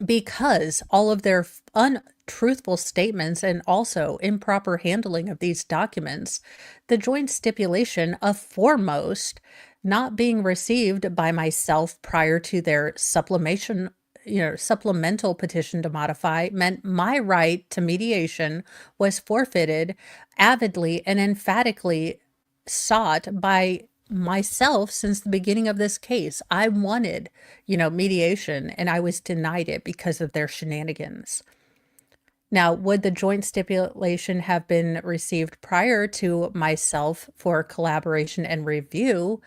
Because all of their untruthful statements and also improper handling of these documents, the joint stipulation of foremost not being received by myself prior to their supplemental petition to modify meant my right to mediation was forfeited, avidly and emphatically sought by myself since the beginning of this case. I wanted, mediation, and I was denied it because of their shenanigans. Now, would the joint stipulation have been received prior to myself for collaboration and review?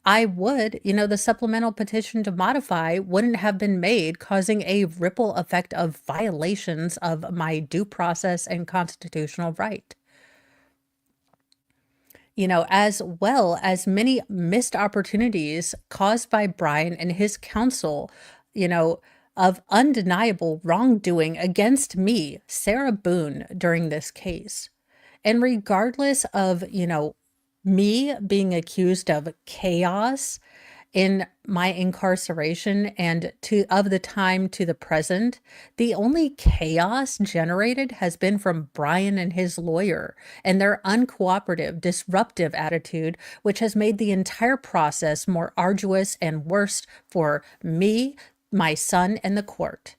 I would, the supplemental petition to modify wouldn't have been made, causing a ripple effect of violations of my due process and constitutional right. As well as many missed opportunities caused by Brian and his counsel, of undeniable wrongdoing against me, Sarah Boone, during this case. And regardless of, me being accused of chaos in my incarceration and of the time to the present, the only chaos generated has been from Brian and his lawyer and their uncooperative, disruptive attitude, which has made the entire process more arduous and worse for me, my son, and the court.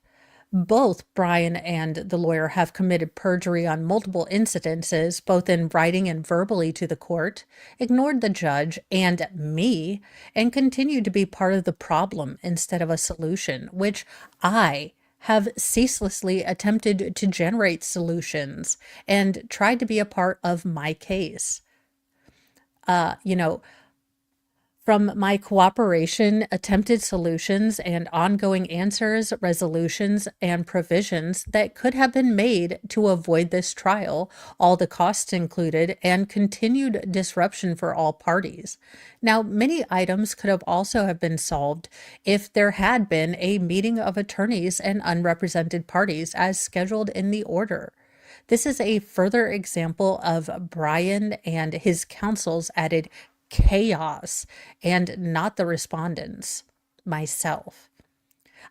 Both Brian and the lawyer have committed perjury on multiple incidences, both in writing and verbally to the court, ignored the judge and me, and continued to be part of the problem instead of a solution, which I have ceaselessly attempted to generate solutions and tried to be a part of my case. Uh, you know, from my cooperation, attempted solutions, and ongoing answers, resolutions, and provisions that could have been made to avoid this trial, all the costs included, and continued disruption for all parties. Now, many items could have also have been solved if there had been a meeting of attorneys and unrepresented parties as scheduled in the order. This is a further example of Brian and his counsel's added chaos and not the respondents, myself.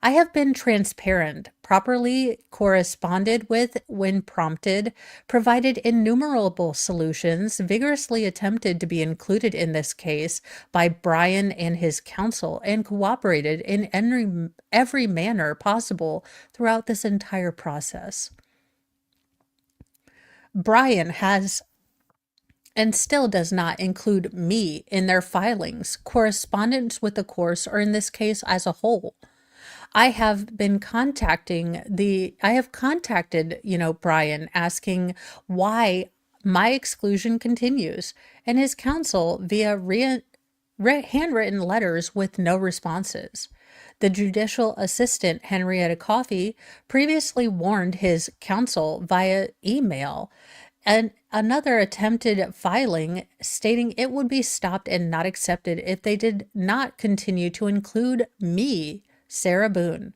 I have been transparent, properly corresponded with when prompted, provided innumerable solutions, vigorously attempted to be included in this case by Brian and his counsel, and cooperated in every manner possible throughout this entire process. Brian has and still does not include me in their filings, correspondence with the course, or in this case as a whole. I have contacted, Brian, asking why my exclusion continues, and his counsel via handwritten letters with no responses. The judicial assistant, Henrietta Coffey, previously warned his counsel via email and another attempted filing stating it would be stopped and not accepted if they did not continue to include me, Sarah Boone.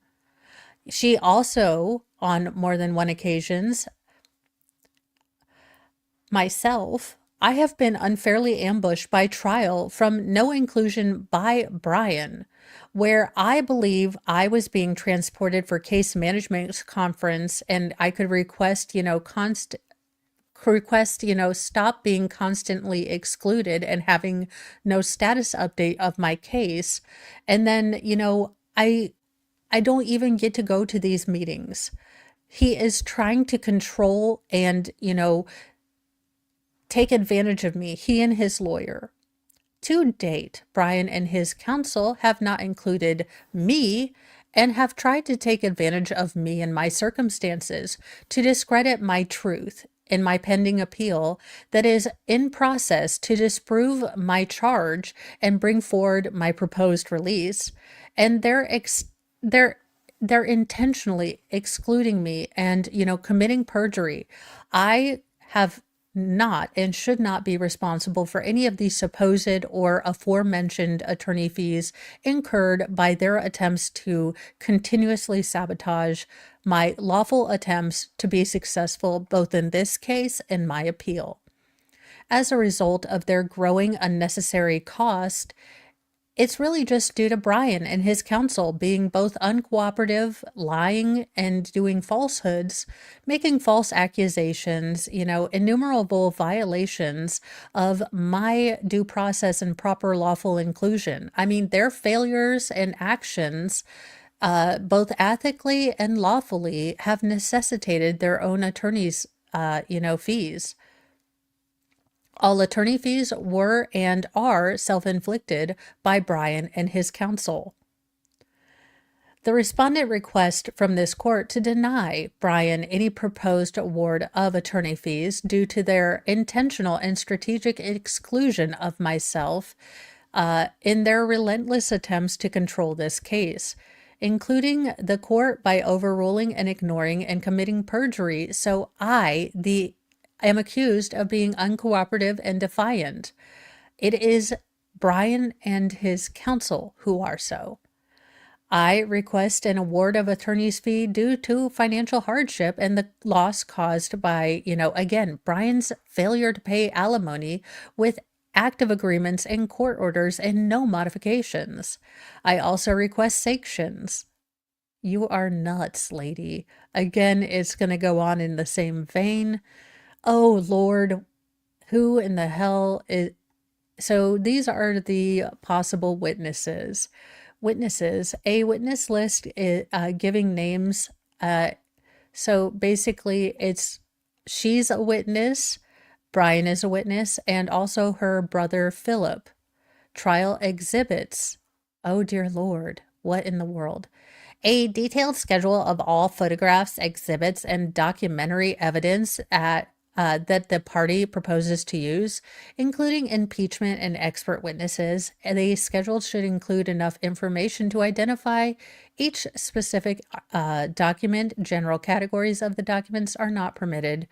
She also, on more than one occasions, myself, I have been unfairly ambushed by trial from no inclusion by Brian, where I believe I was being transported for case management conference and I could request, stop being constantly excluded and having no status update of my case. And then, I don't even get to go to these meetings. He is trying to control and, take advantage of me, he and his lawyer. To date, Brian and his counsel have not included me and have tried to take advantage of me and my circumstances to discredit my truth in my pending appeal that is in process to disprove my charge and bring forward my proposed release. And they're intentionally excluding me and, committing perjury. I have not and should not be responsible for any of the supposed or aforementioned attorney fees incurred by their attempts to continuously sabotage my lawful attempts to be successful both in this case and my appeal. As a result of their growing unnecessary cost, it's really just due to Brian and his counsel being both uncooperative, lying, and doing falsehoods, making false accusations, innumerable violations of my due process and proper lawful inclusion. I mean, their failures and actions, both ethically and lawfully, have necessitated their own attorneys, fees. All attorney fees were and are self-inflicted by Brian and his counsel. The respondent requests from this court to deny Brian any proposed award of attorney fees due to their intentional and strategic exclusion of myself in their relentless attempts to control this case, including the court by overruling and ignoring and committing perjury. So I am accused of being uncooperative and defiant. It is Brian and his counsel who are so. I request an award of attorney's fee due to financial hardship and the loss caused by, again, Brian's failure to pay alimony with active agreements and court orders and no modifications. I also request sanctions. You are nuts, lady. Again, it's going to go on in the same vein. Oh, Lord, who in the hell is... So these are the possible witnesses. A witness list is giving names. So basically she's a witness, Brian is a witness, and also her brother Philip. Trial exhibits. Oh dear Lord, what in the world? A detailed schedule of all photographs, exhibits, and documentary evidence that the party proposes to use, including impeachment and expert witnesses. The schedule should include enough information to identify each specific document. General categories of the documents are not permitted.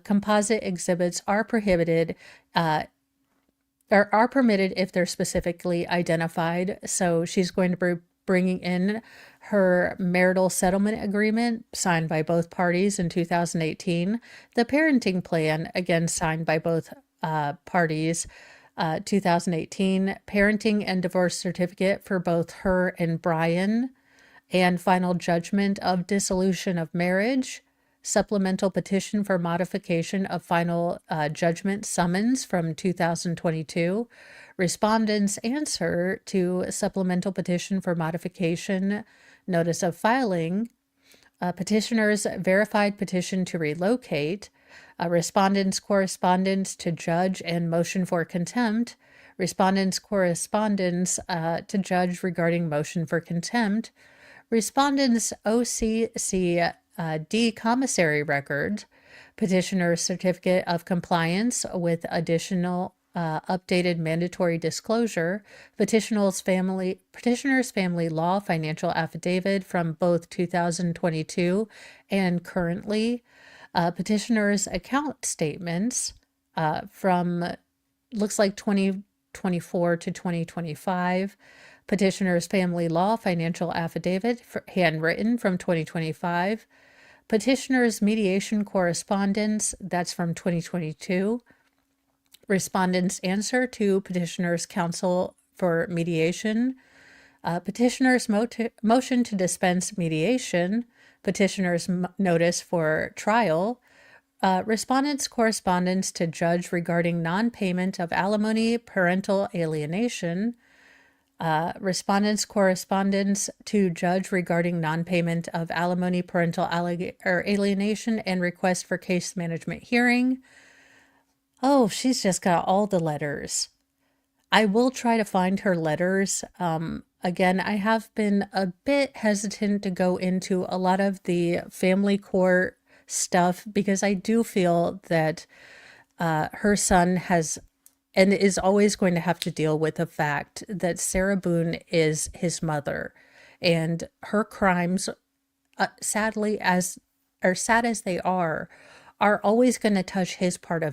Composite exhibits are prohibited. Are permitted if they're specifically identified. So she's going to be bringing in her marital settlement agreement signed by both parties in 2018, the parenting plan, again signed by both parties, 2018, parenting and divorce certificate for both her and Brian, and final judgment of dissolution of marriage, supplemental petition for modification of final judgment summons from 2022, respondent's answer to supplemental petition for modification notice of filing, petitioner's verified petition to relocate, respondent's correspondence to judge and motion for contempt, respondent's correspondence to judge regarding motion for contempt, respondent's OCC commissary record, petitioner's certificate of compliance with additional updated mandatory disclosure, petitioner's family law financial affidavit from both 2022 and currently, petitioner's account statements from looks like 2024 to 2025, petitioner's family law financial affidavit handwritten from 2025, petitioner's mediation correspondence, that's from 2022, respondent's answer to petitioner's counsel for mediation, petitioner's motion to dispense mediation, petitioner's notice for trial, respondent's correspondence to judge regarding non-payment of alimony, parental alienation, respondent's correspondence to judge regarding non-payment of alimony, parental alienation, and request for case management hearing. Oh, she's just got all the letters. I will try to find her letters. Again, I have been a bit hesitant to go into a lot of the family court stuff because I do feel that her son has and is always going to have to deal with the fact that Sarah Boone is his mother, and her crimes, sadly sad as they are always going to touch his part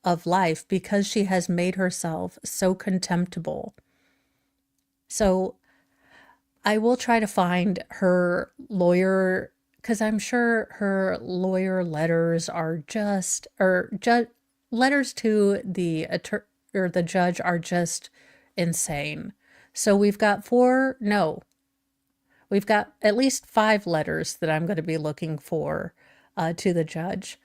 of life because she has made herself so contemptible. So I will try to find her lawyer because I'm sure her lawyer letters are just, letters to the attorney or the judge are just insane. So we've got we've got at least 5 letters that I'm going to be looking for to the judge.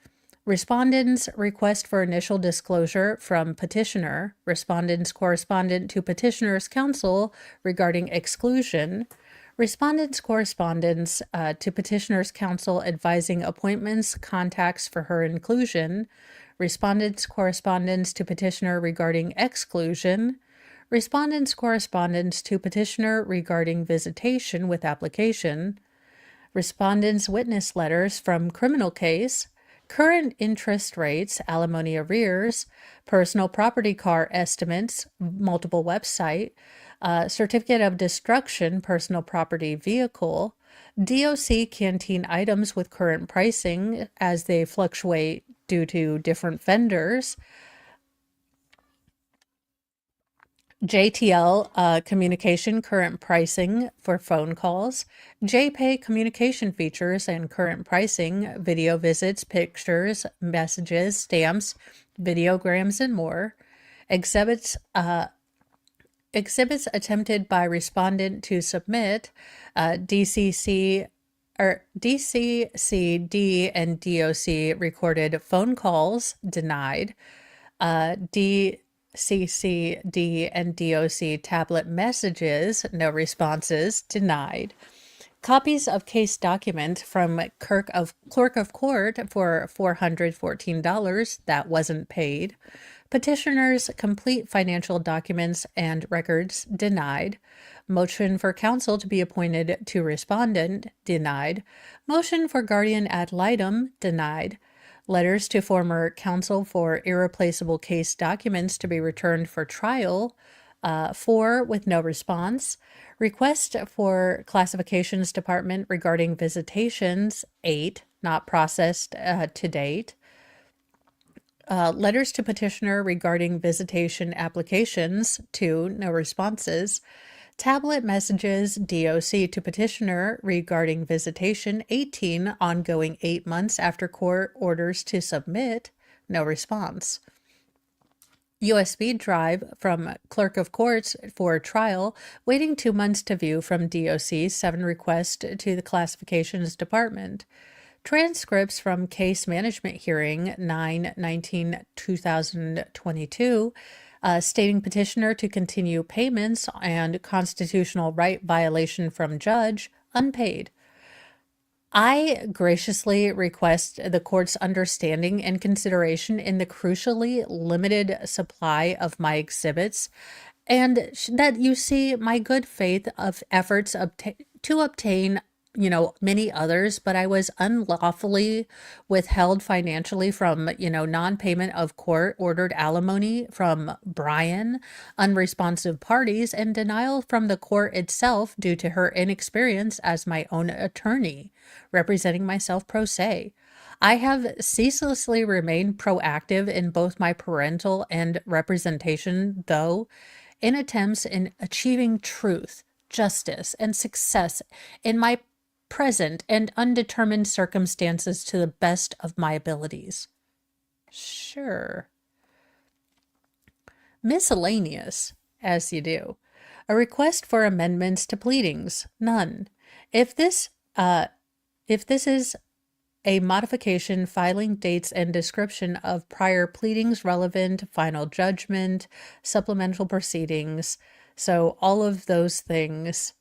Respondent's request for initial disclosure from petitioner, respondent's correspondent to petitioner's counsel regarding exclusion, respondent's correspondence to petitioner's counsel advising appointments, contacts for her inclusion, Respondent's correspondence to petitioner regarding exclusion, respondent's correspondence to petitioner regarding visitation with application, respondent's witness letters from criminal case, current interest rates, alimony arrears, personal property car estimates, multiple website, certificate of destruction, personal property vehicle, DOC canteen items with current pricing as they fluctuate due to different vendors, JTL communication current pricing for phone calls, JPay communication features and current pricing, video visits, pictures, messages, stamps, videograms, and more. Exhibits attempted by respondent to submit, DCC or DCCD and DOC recorded phone calls denied, DCCD and DOC tablet messages, no responses, denied. Copies of case document from clerk of court for $414, that wasn't paid. Petitioner's complete financial documents and records, denied. Motion for counsel to be appointed to respondent, denied. Motion for guardian ad litem, denied. Letters to former counsel for irreplaceable case documents to be returned for trial, 4 with no response. Request for classifications department regarding visitations, 8, not processed to date. Letters to petitioner regarding visitation applications, 2, no responses. Tablet messages, DOC to petitioner regarding visitation, 18, ongoing 8 months after court orders to submit, no response. USB drive from clerk of courts for trial, waiting 2 months to view from DOC, 7 request to the classifications department. Transcripts from case management hearing 9/19/2022, stating petitioner to continue payments and constitutional right violation from judge, unpaid. I graciously request the court's understanding and consideration in the crucially limited supply of my exhibits, and that you see my good faith of efforts to obtain many others, but I was unlawfully withheld financially from, non-payment of court-ordered alimony from Brian, unresponsive parties, and denial from the court itself due to her inexperience as my own attorney, representing myself pro se. I have ceaselessly remained proactive in both my parental and representation, though, in attempts in achieving truth, justice, and success in my present and undetermined circumstances to the best of my abilities. Sure. Miscellaneous, as you do. A request for amendments to pleadings, none. If this is a modification, filing dates and description of prior pleadings relevant, final judgment, supplemental proceedings, so all of those things.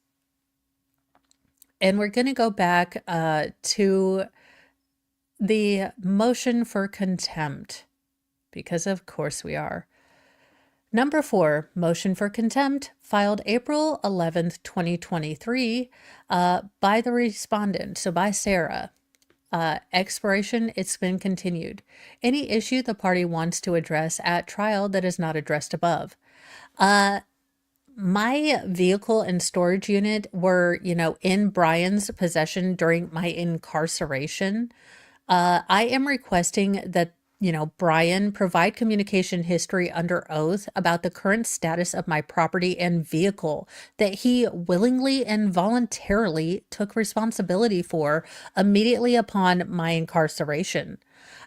And we're going to go back to the motion for contempt, because of course we are. Number 4, motion for contempt, filed April 11th, 2023, by the respondent, so by Sarah. Expiration, it's been continued. Any issue the party wants to address at trial that is not addressed above. My vehicle and storage unit were, in Brian's possession during my incarceration. I am requesting that, Brian provide communication history under oath about the current status of my property and vehicle that he willingly and voluntarily took responsibility for immediately upon my incarceration.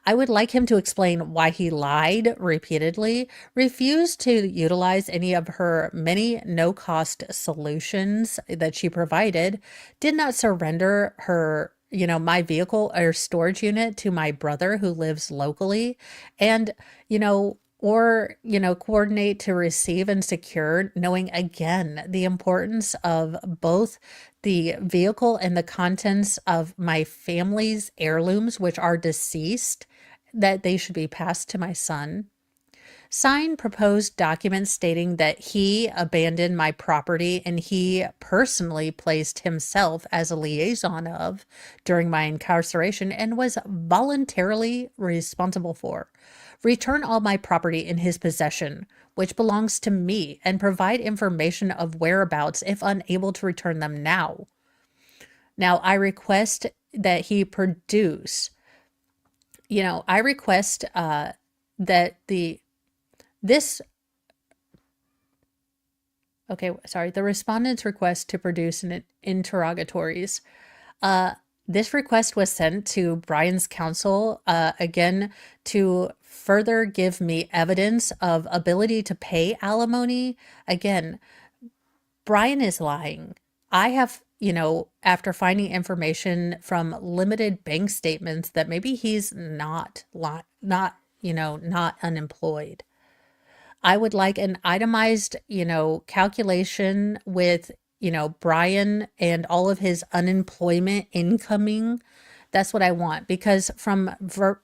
I would like him to explain why he lied repeatedly, refused to utilize any of her many no-cost solutions that she provided, did not surrender her, my vehicle or storage unit to my brother who lives locally, and, coordinate to receive and secure, knowing again the importance of both the vehicle and the contents of my family's heirlooms, which are deceased, that they should be passed to my son. Sign proposed documents stating that he abandoned my property and he personally placed himself as a liaison of during my incarceration and was voluntarily responsible for. Return all my property in his possession, which belongs to me, and provide information of whereabouts if unable to return them now. Now, I request that he produce, I request that the respondent's request to produce an interrogatories. This request was sent to Brian's counsel, again, to further give me evidence of ability to pay alimony. Again, Brian is lying. I have, after finding information from limited bank statements that maybe he's not unemployed. I would like an itemized, calculation with, Brian and all of his unemployment incoming. That's what I want, because from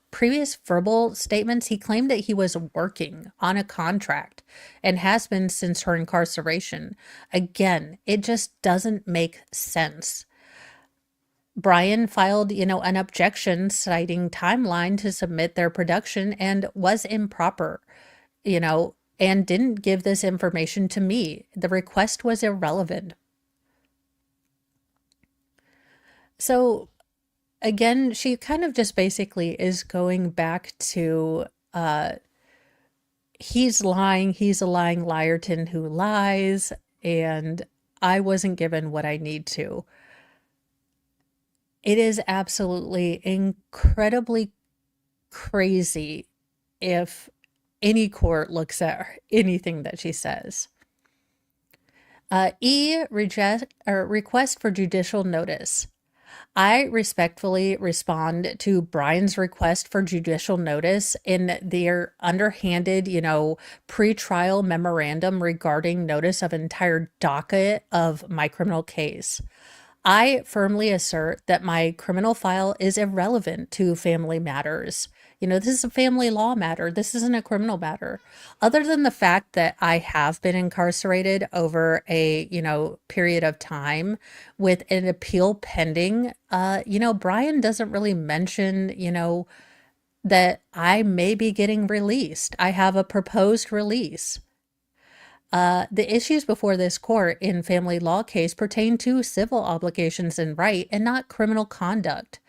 previous verbal statements, he claimed that he was working on a contract and has been since her incarceration. Again, it just doesn't make sense. Brian filed, an objection citing timeline to submit their production and was improper, and didn't give this information to me. The request was irrelevant. So again, she kind of just basically is going back to he's lying, he's a lying liarton who lies, and I wasn't given what I need to. It is absolutely incredibly crazy if any court looks at anything that she says. Request for judicial notice. I respectfully respond to Brian's request for judicial notice in their underhanded, pretrial memorandum regarding notice of entire docket of my criminal case. I firmly assert that my criminal file is irrelevant to family matters. This is a family law matter. This isn't a criminal matter. Other than the fact that I have been incarcerated over a, period of time with an appeal pending, Brian doesn't really mention, that I may be getting released. I have a proposed release. The issues before this court in family law case pertain to civil obligations and right and not criminal conduct.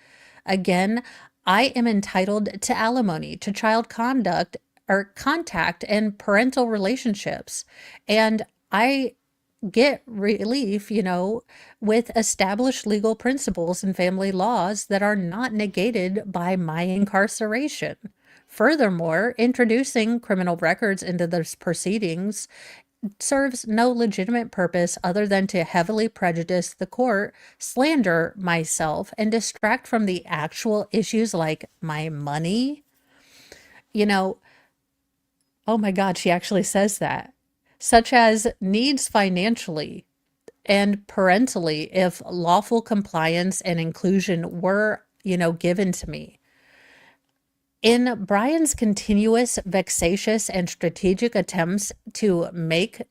Again, I am entitled to alimony, to child contact and parental relationships. And I get relief, with established legal principles and family laws that are not negated by my incarceration. Furthermore, introducing criminal records into those proceedings serves no legitimate purpose other than to heavily prejudice the court, slander myself, and distract from the actual issues like my money. Oh my God, she actually says that. Such as needs financially and parentally if lawful compliance and inclusion were, given to me. In Brian's continuous, vexatious, and strategic attempts to make,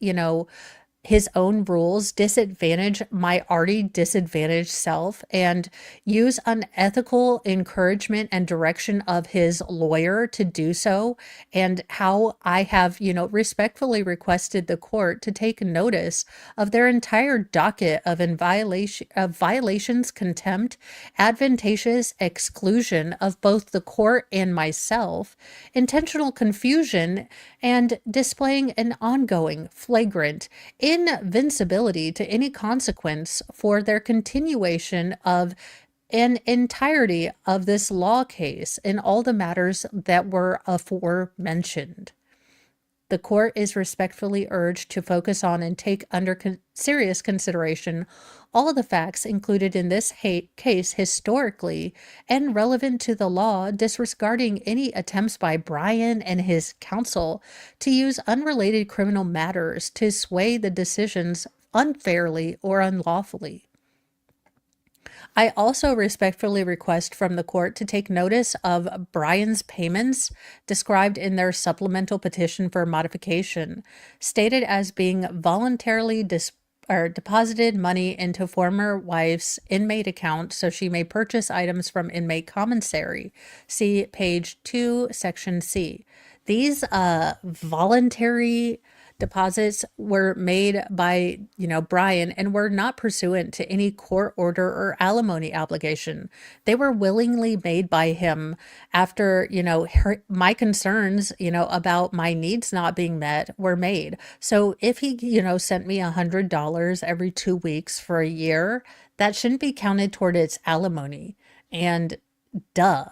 his own rules disadvantage my already disadvantaged self and use unethical encouragement and direction of his lawyer to do so, and how I have, respectfully requested the court to take notice of their entire docket of violations, contempt, advantageous exclusion of both the court and myself, intentional confusion, and displaying an ongoing, flagrant, invincibility to any consequence for their continuation of an entirety of this law case in all the matters that were aforementioned. The court is respectfully urged to focus on and take under serious consideration all of the facts included in this case historically and relevant to the law, disregarding any attempts by Brian and his counsel to use unrelated criminal matters to sway the decisions unfairly or unlawfully. I also respectfully request from the court to take notice of Brian's payments described in their supplemental petition for modification, stated as being voluntarily deposited money into former wife's inmate account so she may purchase items from inmate commissary. See page 2, section C. These voluntary deposits were made by, Brian, and were not pursuant to any court order or alimony obligation. They were willingly made by him after, my concerns, about my needs not being met were made. So if he, sent me $100 every 2 weeks for a year, that shouldn't be counted toward its alimony. And duh.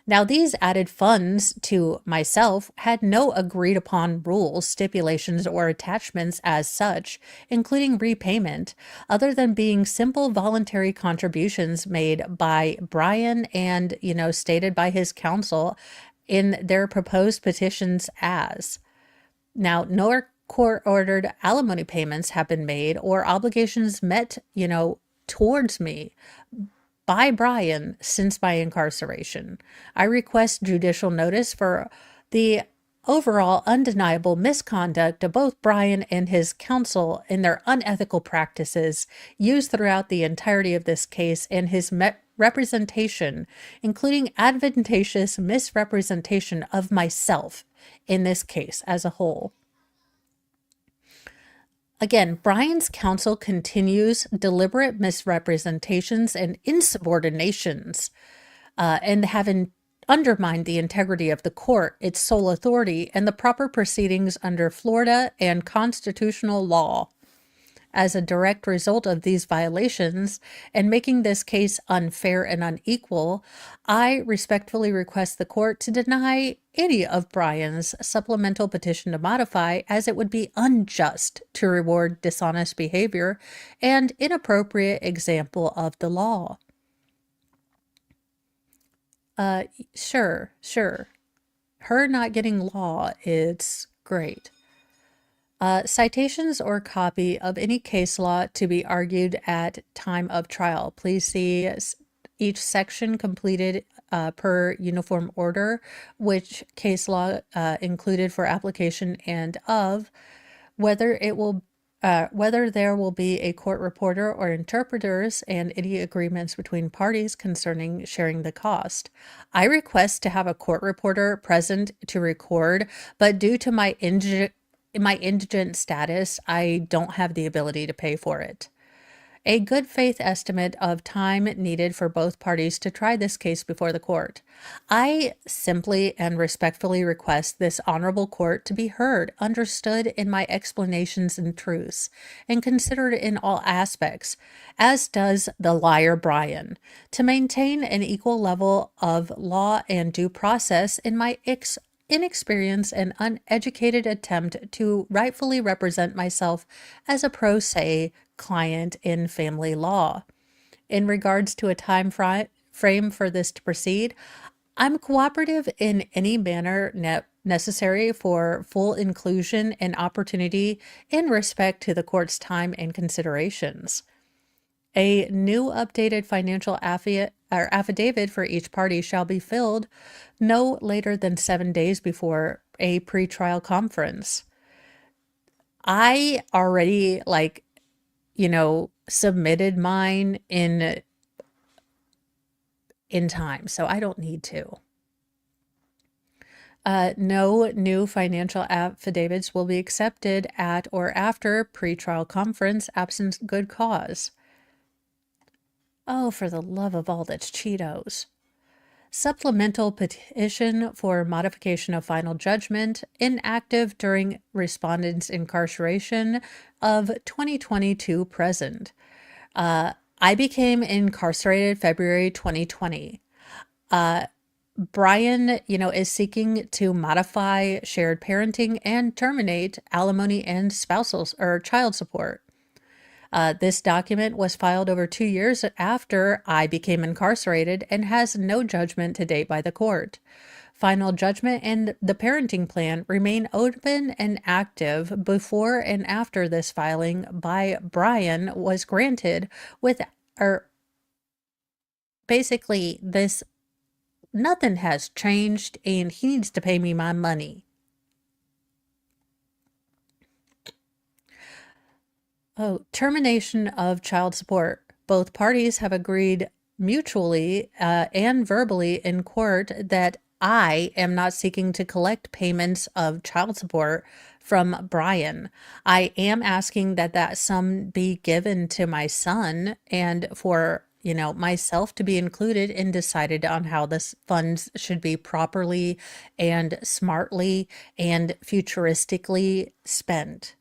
Now, these added funds to myself had no agreed upon rules, stipulations, or attachments as such, including repayment, other than being simple voluntary contributions made by Brian and, stated by his counsel in their proposed petitions as. Now, no court-ordered alimony payments have been made or obligations met, towards me by Brian since my incarceration. I request judicial notice for the overall undeniable misconduct of both Brian and his counsel in their unethical practices used throughout the entirety of this case and his representation, including advantageous misrepresentation of myself in this case as a whole. Again, Brian's counsel continues deliberate misrepresentations and insubordinations and have undermined the integrity of the court, its sole authority, and the proper proceedings under Florida and constitutional law. As a direct result of these violations and making this case unfair and unequal, I respectfully request the court to deny any of Brian's supplemental petition to modify, as it would be unjust to reward dishonest behavior and inappropriate example of the law. Sure. Her not getting law, it's great. Citations or copy of any case law to be argued at time of trial. Please see each section completed per uniform order, which case law included for application, and of whether there will be a court reporter or interpreters, and any agreements between parties concerning sharing the cost. I request to have a court reporter present to record, but due to my indigent status, I don't have the ability to pay for it. A good faith estimate of time needed for both parties to try this case before the court. I simply and respectfully request this honorable court to be heard, understood in my explanations and truths, and considered in all aspects, as does the liar Brian, to maintain an equal level of law and due process in my inexperienced and uneducated attempt to rightfully represent myself as a pro se client in family law. In regards to a time frame for this to proceed, I'm cooperative in any manner necessary for full inclusion and opportunity in respect to the court's time and considerations. A new updated financial affidavit for each party shall be filled no later than 7 days before a pretrial conference. I already submitted mine in time, so I don't need to. No new financial affidavits will be accepted at or after pretrial conference absent good cause. Oh, for the love of all that's Cheetos. Supplemental petition for modification of final judgment inactive during respondent's incarceration of 2022 present. I became incarcerated February 2020. Brian, is seeking to modify shared parenting and terminate alimony and spousal or child support. This document was filed over 2 years after I became incarcerated and has no judgment to date by the court. Final judgment and the parenting plan remain open and active before and after this filing by Brian was granted basically, this nothing has changed and he needs to pay me my money. Oh, termination of child support. Both parties have agreed mutually and verbally in court that I am not seeking to collect payments of child support from Brian. I am asking that that sum be given to my son and for myself to be included and decided on how this funds should be properly and smartly and futuristically spent.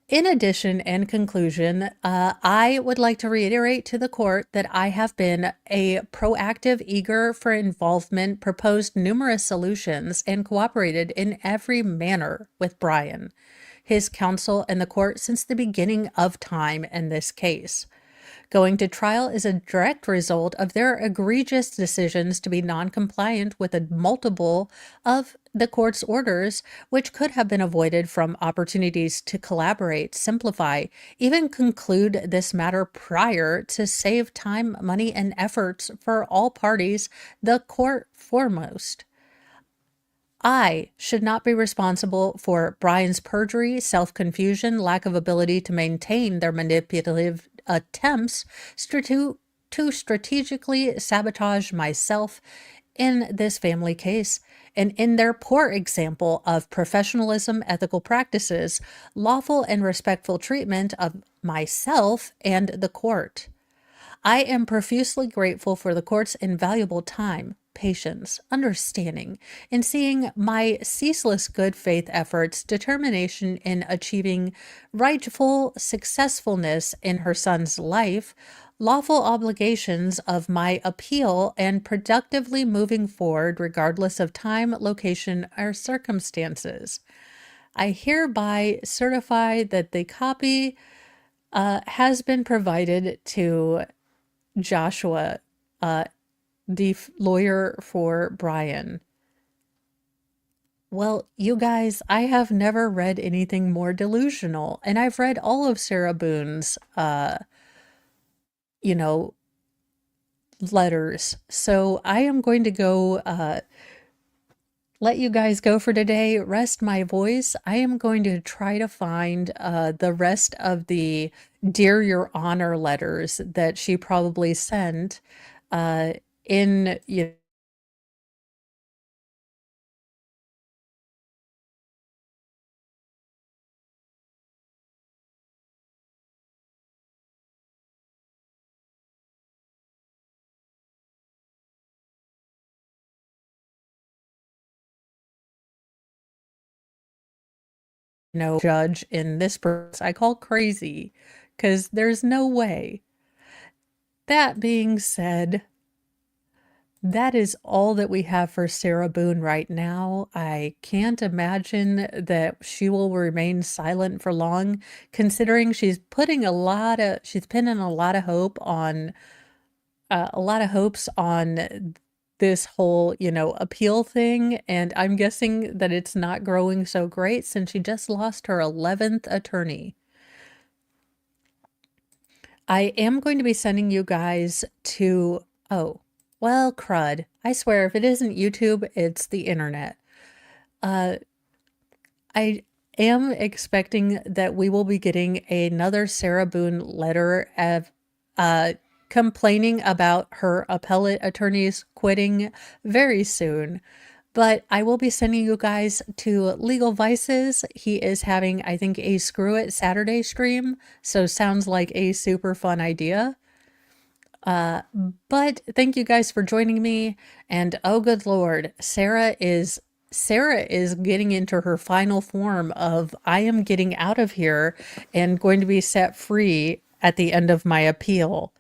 In addition and conclusion, I would like to reiterate to the court that I have been a proactive, eager for involvement, proposed numerous solutions, and cooperated in every manner with Brian, his counsel, and the court since the beginning of time in this case. Going to trial is a direct result of their egregious decisions to be non-compliant with a multiple of the court's orders, which could have been avoided from opportunities to collaborate, simplify, even conclude this matter prior to save time, money, and efforts for all parties, the court foremost. I should not be responsible for Brian's perjury, self-confusion, lack of ability to maintain their manipulative attempts to strategically sabotage myself in this family case, and in their poor example of professionalism, ethical practices, lawful and respectful treatment of myself and the court. I am profusely grateful for the court's invaluable time, patience, understanding in seeing my ceaseless good faith efforts, determination in achieving rightful successfulness in her son's life, lawful obligations of my appeal, and productively moving forward regardless of time, location, or circumstances. I hereby certify that the copy has been provided to Joshua, the lawyer for Brian. Well, you guys, I have never read anything more delusional, and I've read all of Sarah Boone's, you know, letters. So I am going to go let you guys go for today, rest my voice. I am going to try to find the rest of the Dear Your Honor letters that she probably sent in, judge in this person I call crazy, because there's no way. That being said, that is all that we have for Sarah Boone right now. I can't imagine that she will remain silent for long, considering she's pinning a lot of hope on a lot of hopes on this whole, appeal thing. And I'm guessing that it's not growing so great since she just lost her 11th attorney. I am going to be sending you guys to, oh, well, crud. I swear, if it isn't YouTube, it's the internet. I am expecting that we will be getting another Sarah Boone letter of complaining about her appellate attorneys quitting very soon. But I will be sending you guys to Legal Vices. He is having, I think, a Screw It Saturday stream. So sounds like a super fun idea. But thank you guys for joining me. And oh, good Lord, Sarah is getting into her final form of I am getting out of here and going to be set free at the end of my appeal.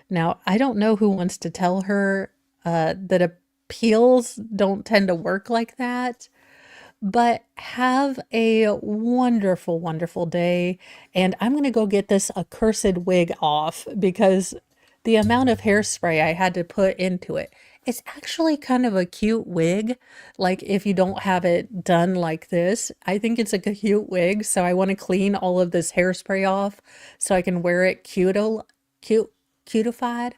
Now, I don't know who wants to tell her that appeals don't tend to work like that, but have a wonderful, wonderful day. And I'm going to go get this accursed wig off because the amount of hairspray I had to put into it. It's actually kind of a cute wig. Like if you don't have it done like this, I think it's a cute wig. So I want to clean all of this hairspray off so I can wear it cute cutified.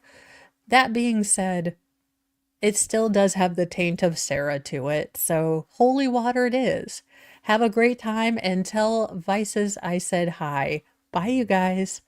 That being said, it still does have the taint of Sarah to it, so holy water it is. Have a great time and tell Vices I said hi. Bye, you guys.